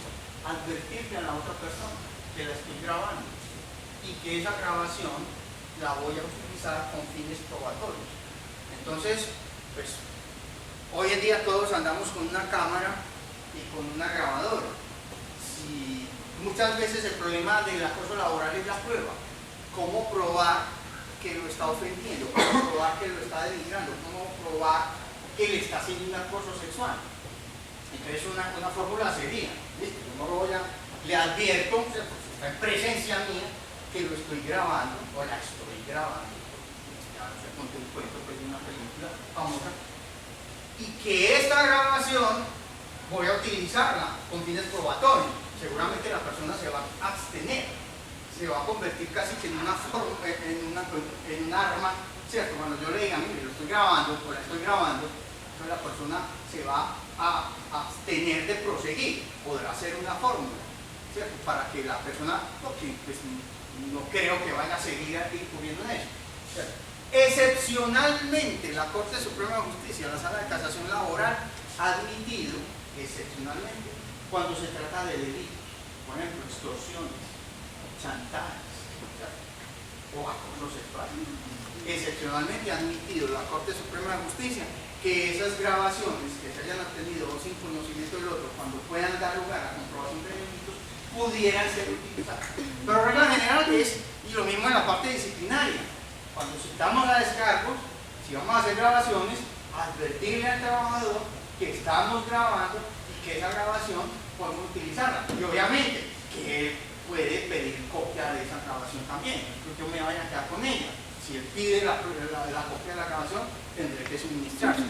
Advertirle a la otra persona que la estoy grabando y que esa grabación la voy a utilizar con fines probatorios. Entonces, pues, hoy en día todos andamos con una cámara y con una grabadora. Si muchas veces el problema del acoso laboral es la prueba. ¿Cómo probar que lo está ofendiendo? ¿Cómo probar que lo está denigrando? ¿Cómo probar que le está haciendo un acoso sexual? Entonces una fórmula sería, ¿listo? Yo no le advierto, o sea, pues está en presencia mía, que lo estoy grabando, o la estoy grabando. Ya se conté un cuento pues, de una película famosa. Y que esta grabación voy a utilizarla con fines probatorios. Seguramente la persona se va a abstener, se va a convertir casi que en un arma, ¿cierto? Cuando yo le diga, mire, lo estoy grabando o la estoy grabando, entonces la persona se va a abstener de proseguir. Podrá ser una fórmula, ¿cierto? Para que la persona, porque pues, no creo que vaya a seguir incurriendo en eso, ¿cierto? Excepcionalmente, la Corte Suprema de Justicia, la Sala de Casación Laboral, ha admitido, excepcionalmente, cuando se trata de delitos, por ejemplo, extorsiones, chantajes, o acoso sexual. Excepcionalmente ha admitido la Corte Suprema de Justicia que esas grabaciones que se hayan obtenido sin conocimiento del otro, cuando puedan dar lugar a comprobación de delitos, pudieran ser utilizadas. Pero la regla general es, y lo mismo en la parte disciplinaria, cuando citamos a descargos, si vamos a hacer grabaciones, advertirle al trabajador que estamos grabando y que esa grabación podemos utilizarla. Y obviamente que él puede pedir copia de esa grabación también, no que yo me vaya a quedar con ella. Si él pide la copia de la grabación, tendré que suministrarse.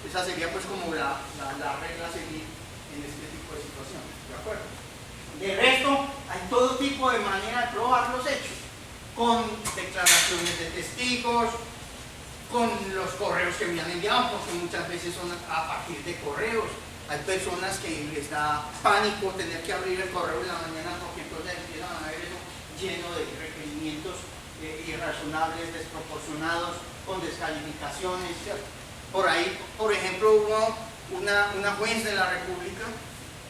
Esa sería pues como la regla a seguir en este tipo de situaciones, ¿de acuerdo? De resto, hay todo tipo de manera de probar los hechos, con declaraciones de testigos, con los correos que me han enviado, porque muchas veces son a partir de correos. Hay personas que les da pánico tener que abrir el correo en la mañana porque entonces empiezan a ver eso lleno de requerimientos irrazonables, desproporcionados, con descalificaciones, ¿cierto? Por ahí, por ejemplo, hubo una juez de la República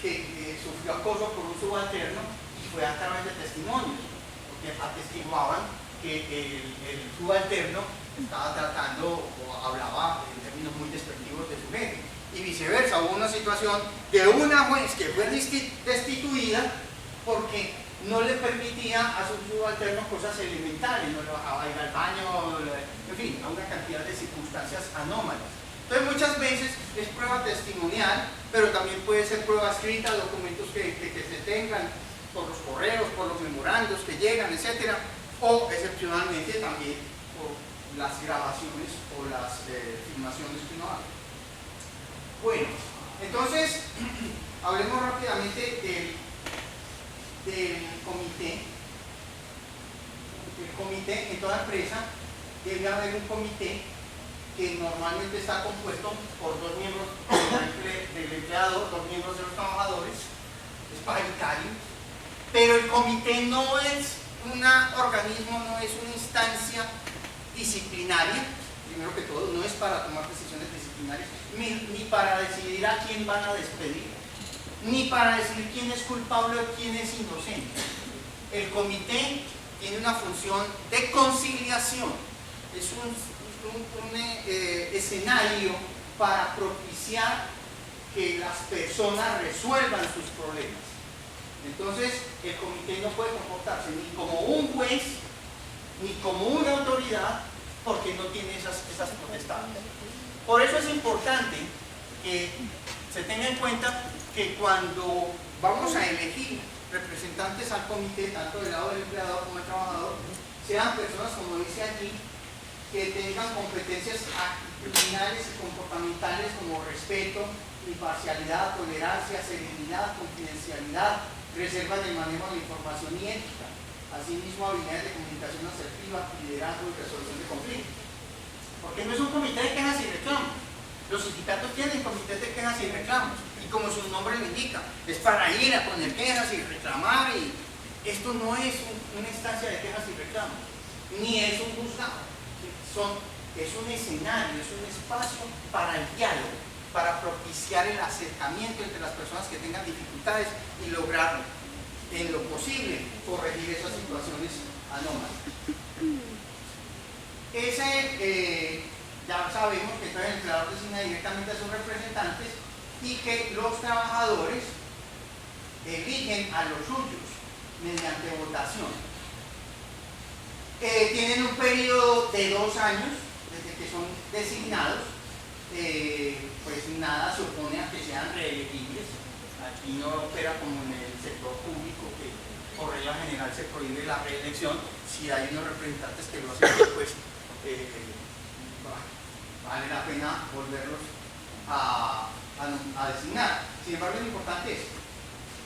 que sufrió acoso por un subalterno y fue a través de testimonios, porque atestiguaban que el subalterno estaba tratando o hablaba en términos muy despectivos de su jefe. Y viceversa, hubo una situación de una juez que fue destituida porque no le permitía a su subalterno cosas elementales, no le bajaba a ir al baño, en fin, a una cantidad de circunstancias anómalas. Entonces muchas veces es prueba testimonial, pero también puede ser prueba escrita, documentos que se tengan por los correos, por los memorandos que llegan, etc. O excepcionalmente también por las grabaciones o las filmaciones que uno hace. Bueno, entonces hablemos rápidamente del comité. El comité, en toda empresa debe haber un comité que normalmente está compuesto por 2 miembros del empleador, 2 miembros de los trabajadores, es paritario, pero el comité no es un organismo, no es una instancia disciplinaria, primero que todo, no es para tomar decisiones disciplinarias, ni para decidir a quién van a despedir, ni para decidir quién es culpable o quién es inocente. El comité tiene una función de conciliación, es un escenario para propiciar que las personas resuelvan sus problemas. Entonces, el comité no puede comportarse ni como un juez, ni como una autoridad, porque no tiene esas potestades. Por eso es importante que se tenga en cuenta que cuando vamos a elegir representantes al comité, tanto del lado del empleador como del trabajador, sean personas, como dice aquí, que tengan competencias actitudinales y comportamentales como respeto, imparcialidad, tolerancia, serenidad, confidencialidad, reserva del manejo de la información y ética, asimismo habilidades de comunicación asertiva, liderazgo y resolución de conflictos. Porque no es un comité de quejas y reclamos. Los sindicatos tienen comités de quejas y reclamos, y como su nombre lo indica, es para ir a poner quejas y reclamar, y esto no es una instancia de quejas y reclamos, ni es un juzgado. Son es un escenario, es un espacio para el diálogo, para propiciar el acercamiento entre las personas que tengan dificultades y lograr en lo posible corregir esas situaciones anómalas. Ya sabemos que entonces el empleador designa directamente a sus representantes y que los trabajadores eligen a los suyos mediante votación. Tienen un periodo de 2 años desde que son designados. Pues nada se opone a que sean reelegibles. Aquí no opera como en el sector público, que por regla general se prohíbe la reelección. Si hay unos representantes que lo hacen, pues vale la pena volverlos a designar. Sin embargo, lo importante es,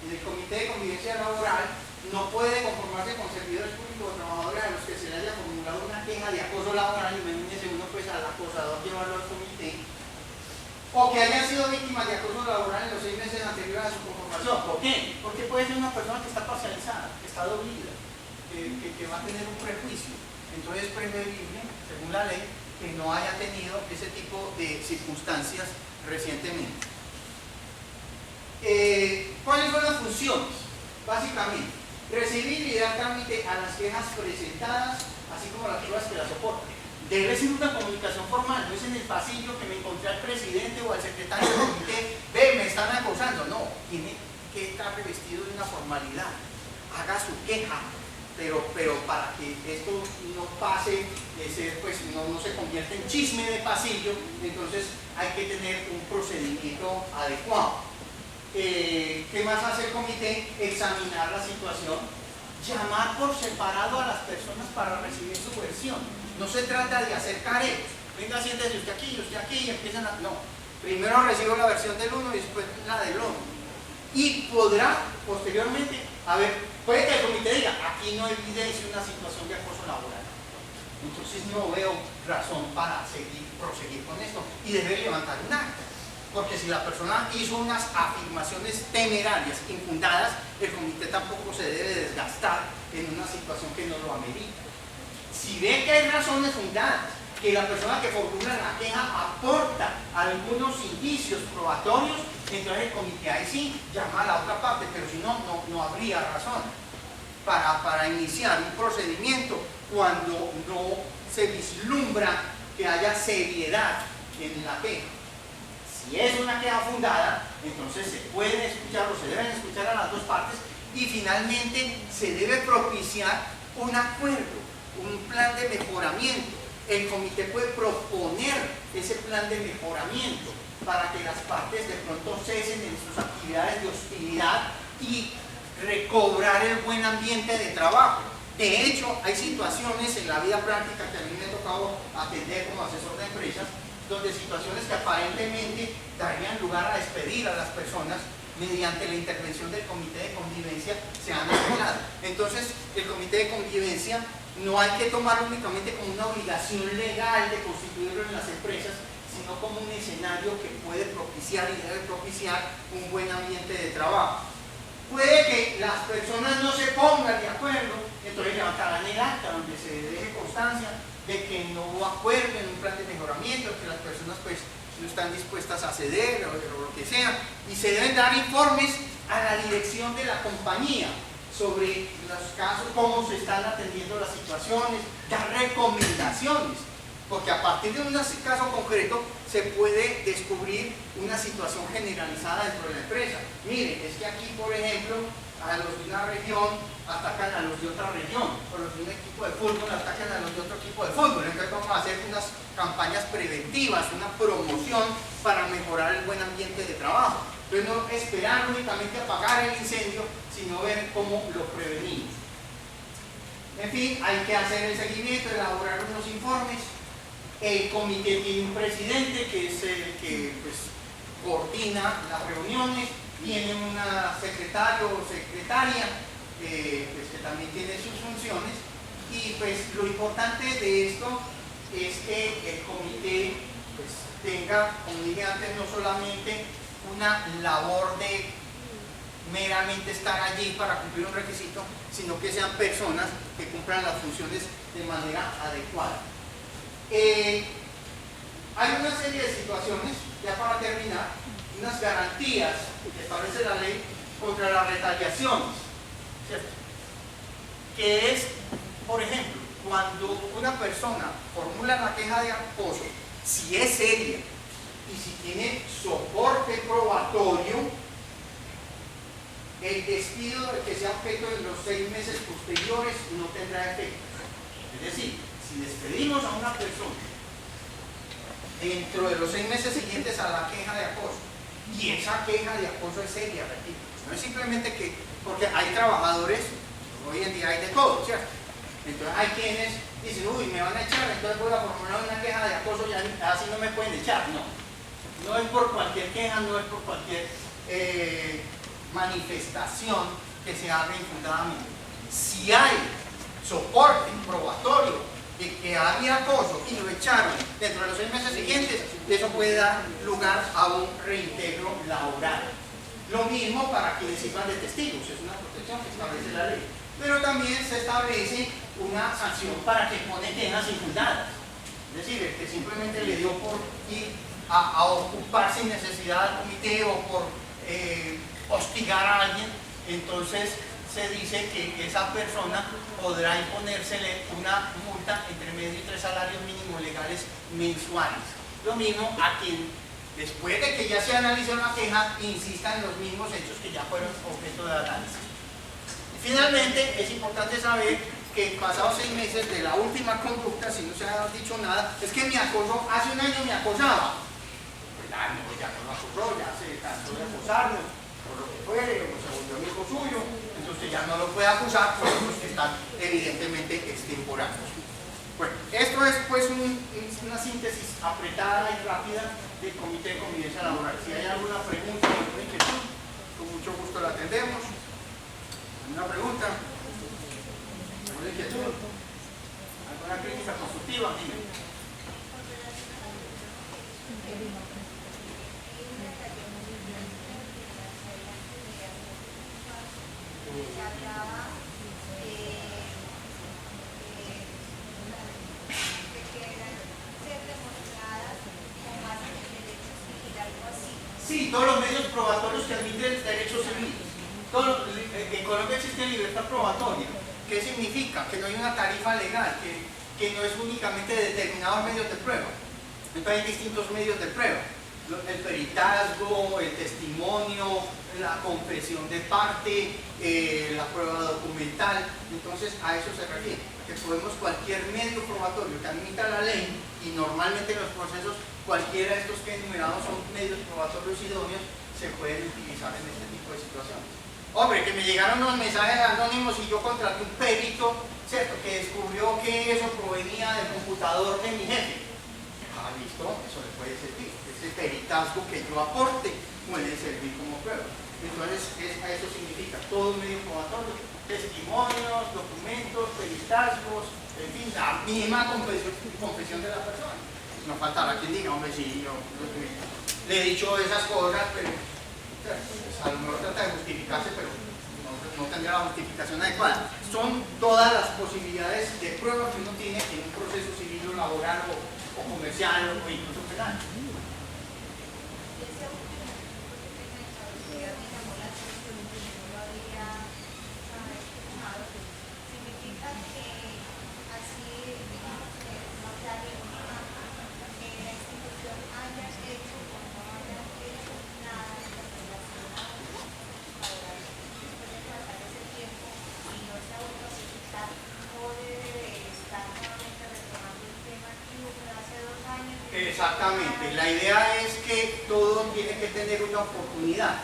en el Comité de Convivencia Laboral no puede conformarse con servidores públicos o trabajadores a los que se les haya formulado una queja de acoso laboral, imagínense uno pues al acosador llevarlo al comité, o que hayan sido víctimas de acoso laboral en los 6 meses anteriores a su conformación. ¿Por qué? Porque puede ser una persona que está parcializada, que está dolida, que va a tener un prejuicio. Entonces es preferible, según la ley, que no haya tenido ese tipo de circunstancias recientemente. ¿Cuáles son las funciones? Básicamente, recibir y dar trámite a las quejas presentadas, así como las pruebas que las soportan. Debe ser una comunicación formal, no es en el pasillo que me encontré al presidente o al secretario del comité, me están acosando. No, tiene que estar revestido de una formalidad. Haga su queja, pero para que esto no pase, pues no se convierta en chisme de pasillo, entonces hay que tener un procedimiento adecuado. ¿Qué más hace el comité? Examinar la situación, llamar por separado a las personas para recibir su versión. No se trata de hacer careos. Venga, siéntese usted aquí, y empiezan a... No, primero recibo la versión del uno y después la del otro. Y podrá, posteriormente, a ver, puede que el comité diga, aquí no evidencia una situación de acoso laboral. Entonces no veo razón para proseguir con esto y debe levantar un acta. Porque si la persona hizo unas afirmaciones temerarias, infundadas, el comité tampoco se debe desgastar en una situación que no lo amerita. Si ve que hay razones fundadas, que la persona que formula la queja aporta algunos indicios probatorios, entonces el comité ahí sí llama a la otra parte, pero si no, no habría razón para iniciar un procedimiento cuando no se vislumbra que haya seriedad en la queja. Si es una queja fundada, entonces se pueden escuchar o se deben escuchar a las dos partes y finalmente se debe propiciar un acuerdo, un plan de mejoramiento. El comité puede proponer ese plan de mejoramiento para que las partes de pronto cesen en sus actividades de hostilidad y recobrar el buen ambiente de trabajo. De hecho, hay situaciones en la vida práctica que a mí me ha tocado atender como asesor de empresas, donde situaciones que aparentemente darían lugar a despedir a las personas mediante la intervención del comité de convivencia se han arreglado. Entonces, el comité de convivencia no hay que tomarlo únicamente como una obligación legal de constituirlo en las empresas, sino como un escenario que puede propiciar y debe propiciar un buen ambiente de trabajo. Puede que las personas no se pongan de acuerdo, entonces levantarán el acta donde se deje constancia de que no acuerden un plan de mejoramiento, que las personas pues no están dispuestas a ceder o lo que sea, y se deben dar informes a la dirección de la compañía sobre los casos, cómo se están atendiendo las situaciones, dar recomendaciones, porque a partir de un caso concreto se puede descubrir una situación generalizada dentro de la empresa. Mire, es que aquí, por ejemplo, a los de una región atacan a los de otra región, o los de un equipo de fútbol atacan a los de otro equipo de fútbol. Entonces vamos a hacer unas campañas preventivas, una promoción para mejorar el buen ambiente de trabajo. Entonces no esperar únicamente apagar el incendio, sino ver cómo lo prevenimos. En fin, hay que hacer el seguimiento, elaborar unos informes. El comité tiene un presidente que es el que pues, coordina las reuniones, tiene una secretario o secretaria pues, que también tiene sus funciones, y pues lo importante de esto es que el comité pues, tenga, como dije antes, no solamente una labor de meramente estar allí para cumplir un requisito, sino que sean personas que cumplan las funciones de manera adecuada. hay una serie de situaciones, ya para terminar, unas garantías que establece la ley contra las retaliaciones, ¿cierto? Que es, por ejemplo, cuando una persona formula la queja de acoso, si es seria y si tiene soporte probatorio, el despido que sea objeto de los 6 meses posteriores no tendrá efecto. Es decir, si despedimos a una persona dentro de los 6 meses siguientes a la queja de acoso, y esa queja de acoso es seria, repito, no es simplemente que, porque hay trabajadores, hoy en día hay de todo, ¿cierto? Entonces hay quienes dicen, uy, me van a echar, entonces voy a formular una queja de acoso, ya así no me pueden echar. No es por cualquier queja, no es por cualquier manifestación que se haga infundadamente. Si hay soporte probatorio de que había acoso y lo echaron dentro de los 6 meses siguientes, eso puede dar lugar a un reintegro laboral. Lo mismo para quienes sirvan de testigos, es una protección que establece la ley. Pero también se establece una sanción para que pone quejas infundadas. Es decir, el que simplemente le dio por ir a ocupar sin necesidad del comité o por hostigar a alguien, entonces se dice que esa persona podrá imponérsele una multa entre medio y 3 salarios mínimos legales mensuales. Lo mismo a quien, después de que ya se analizó la queja, insista en los mismos hechos que ya fueron objeto de análisis. Y finalmente, es importante saber que pasados 6 meses de la última conducta, si no se ha dicho nada, es que me acosó, hace un año me acosaba. Pues ya no lo acosó, ya se cansó de acosarlo, por lo que fuere, o se volvió amigo suyo, entonces ya no lo puede acusar por los que están evidentemente extemporáneos. Bueno, esto es pues una síntesis apretada y rápida del Comité de Convivencia Laboral. Si hay alguna pregunta o alguna inquietud, con mucho gusto la atendemos. ¿Alguna pregunta? ¿Alguna inquietud? ¿Alguna crítica constructiva? Dime. Sí, todos los medios probatorios que admiten el derecho civil. En Colombia existe libertad probatoria. ¿Qué significa? Que no hay una tarifa legal, que no es únicamente determinados medios de prueba. Entonces hay distintos medios de prueba. El peritazgo, el testimonio, la confesión de parte, la prueba documental. Entonces a eso se refiere, que podemos cualquier medio probatorio que admita la ley, y normalmente en los procesos cualquiera de estos que he enumerado son medios probatorios idóneos, se pueden utilizar en este tipo de situaciones. Hombre, que me llegaron unos mensajes anónimos y yo contraté un perito, ¿cierto?, que descubrió que eso provenía del computador de mi jefe. Ah, listo, eso le puede servir. Ese peritazgo que yo aporte puede servir como prueba. Entonces, eso significa todo medio probatorio, testimonios, documentos, peritazgos, en fin, la misma confesión de la persona. No faltará quien diga, hombre, sí, yo le he dicho esas cosas, pero a lo mejor trata de justificarse, pero no tendrá la justificación adecuada. Son todas las posibilidades de prueba que uno tiene en un proceso civil o laboral o comercial o incluso penal. Exactamente, la idea es que todo tiene que tener una oportunidad.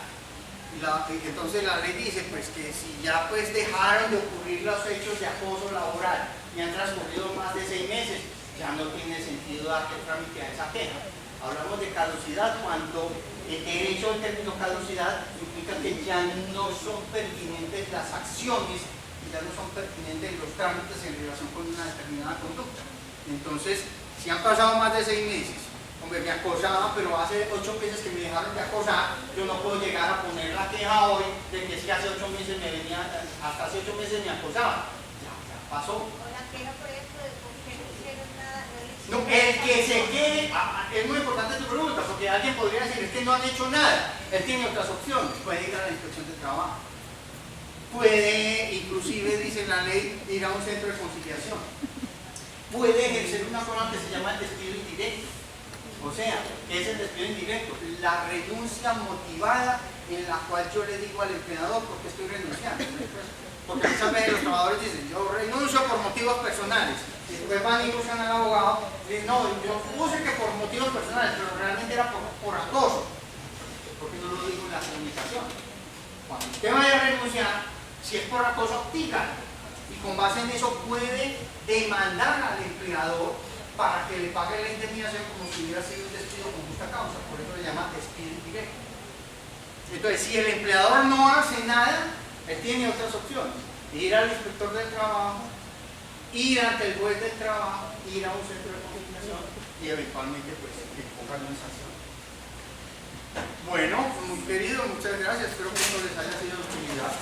Entonces la ley dice pues que si ya pues dejaron de ocurrir los hechos de acoso laboral y han transcurrido más de 6 meses, ya no tiene sentido dar trámite a esa queja. Hablamos de caducidad cuando el derecho al término caducidad implica que ya no son pertinentes las acciones y ya no son pertinentes los trámites en relación con una determinada conducta. Entonces, si han pasado más de 6 meses, hombre, me acosaba, pero hace 8 meses que me dejaron de acosar, yo no puedo llegar a poner la queja hoy de que si hace 8 meses me venía, hasta hace 8 meses me acosaba. Ya pasó. O la queja, por ejemplo, de por qué no hicieron nada, no No, el que se quede, es muy importante tu pregunta, porque alguien podría decir, es que no han hecho nada, él tiene otras opciones, puede ir a la inspección de trabajo, puede, inclusive dice la ley, ir a un centro de conciliación, puede ejercer una forma que se llama el despido indirecto, o sea, ¿qué es el despido indirecto? La renuncia motivada en la cual yo le digo al empleador, ¿por qué estoy renunciando? Porque muchas veces los trabajadores dicen, yo renuncio por motivos personales. Y después van y buscan al abogado y dicen, no, yo puse que por motivos personales, pero realmente era por acoso. Porque no lo digo en la comunicación. Cuando usted vaya a renunciar, si es por acoso, dígalo. Y con base en eso puede demandar al empleador para que le pague la indemnización como si hubiera sido un despido con justa causa. Por eso le llama despido indirecto. Entonces, si el empleador no hace nada, él tiene otras opciones: ir al inspector del trabajo, ir ante el juez del trabajo, ir a un centro de conciliación y eventualmente pues pongan una sanción. Bueno, muy querido, muchas gracias, espero que esto les haya sido de utilidad.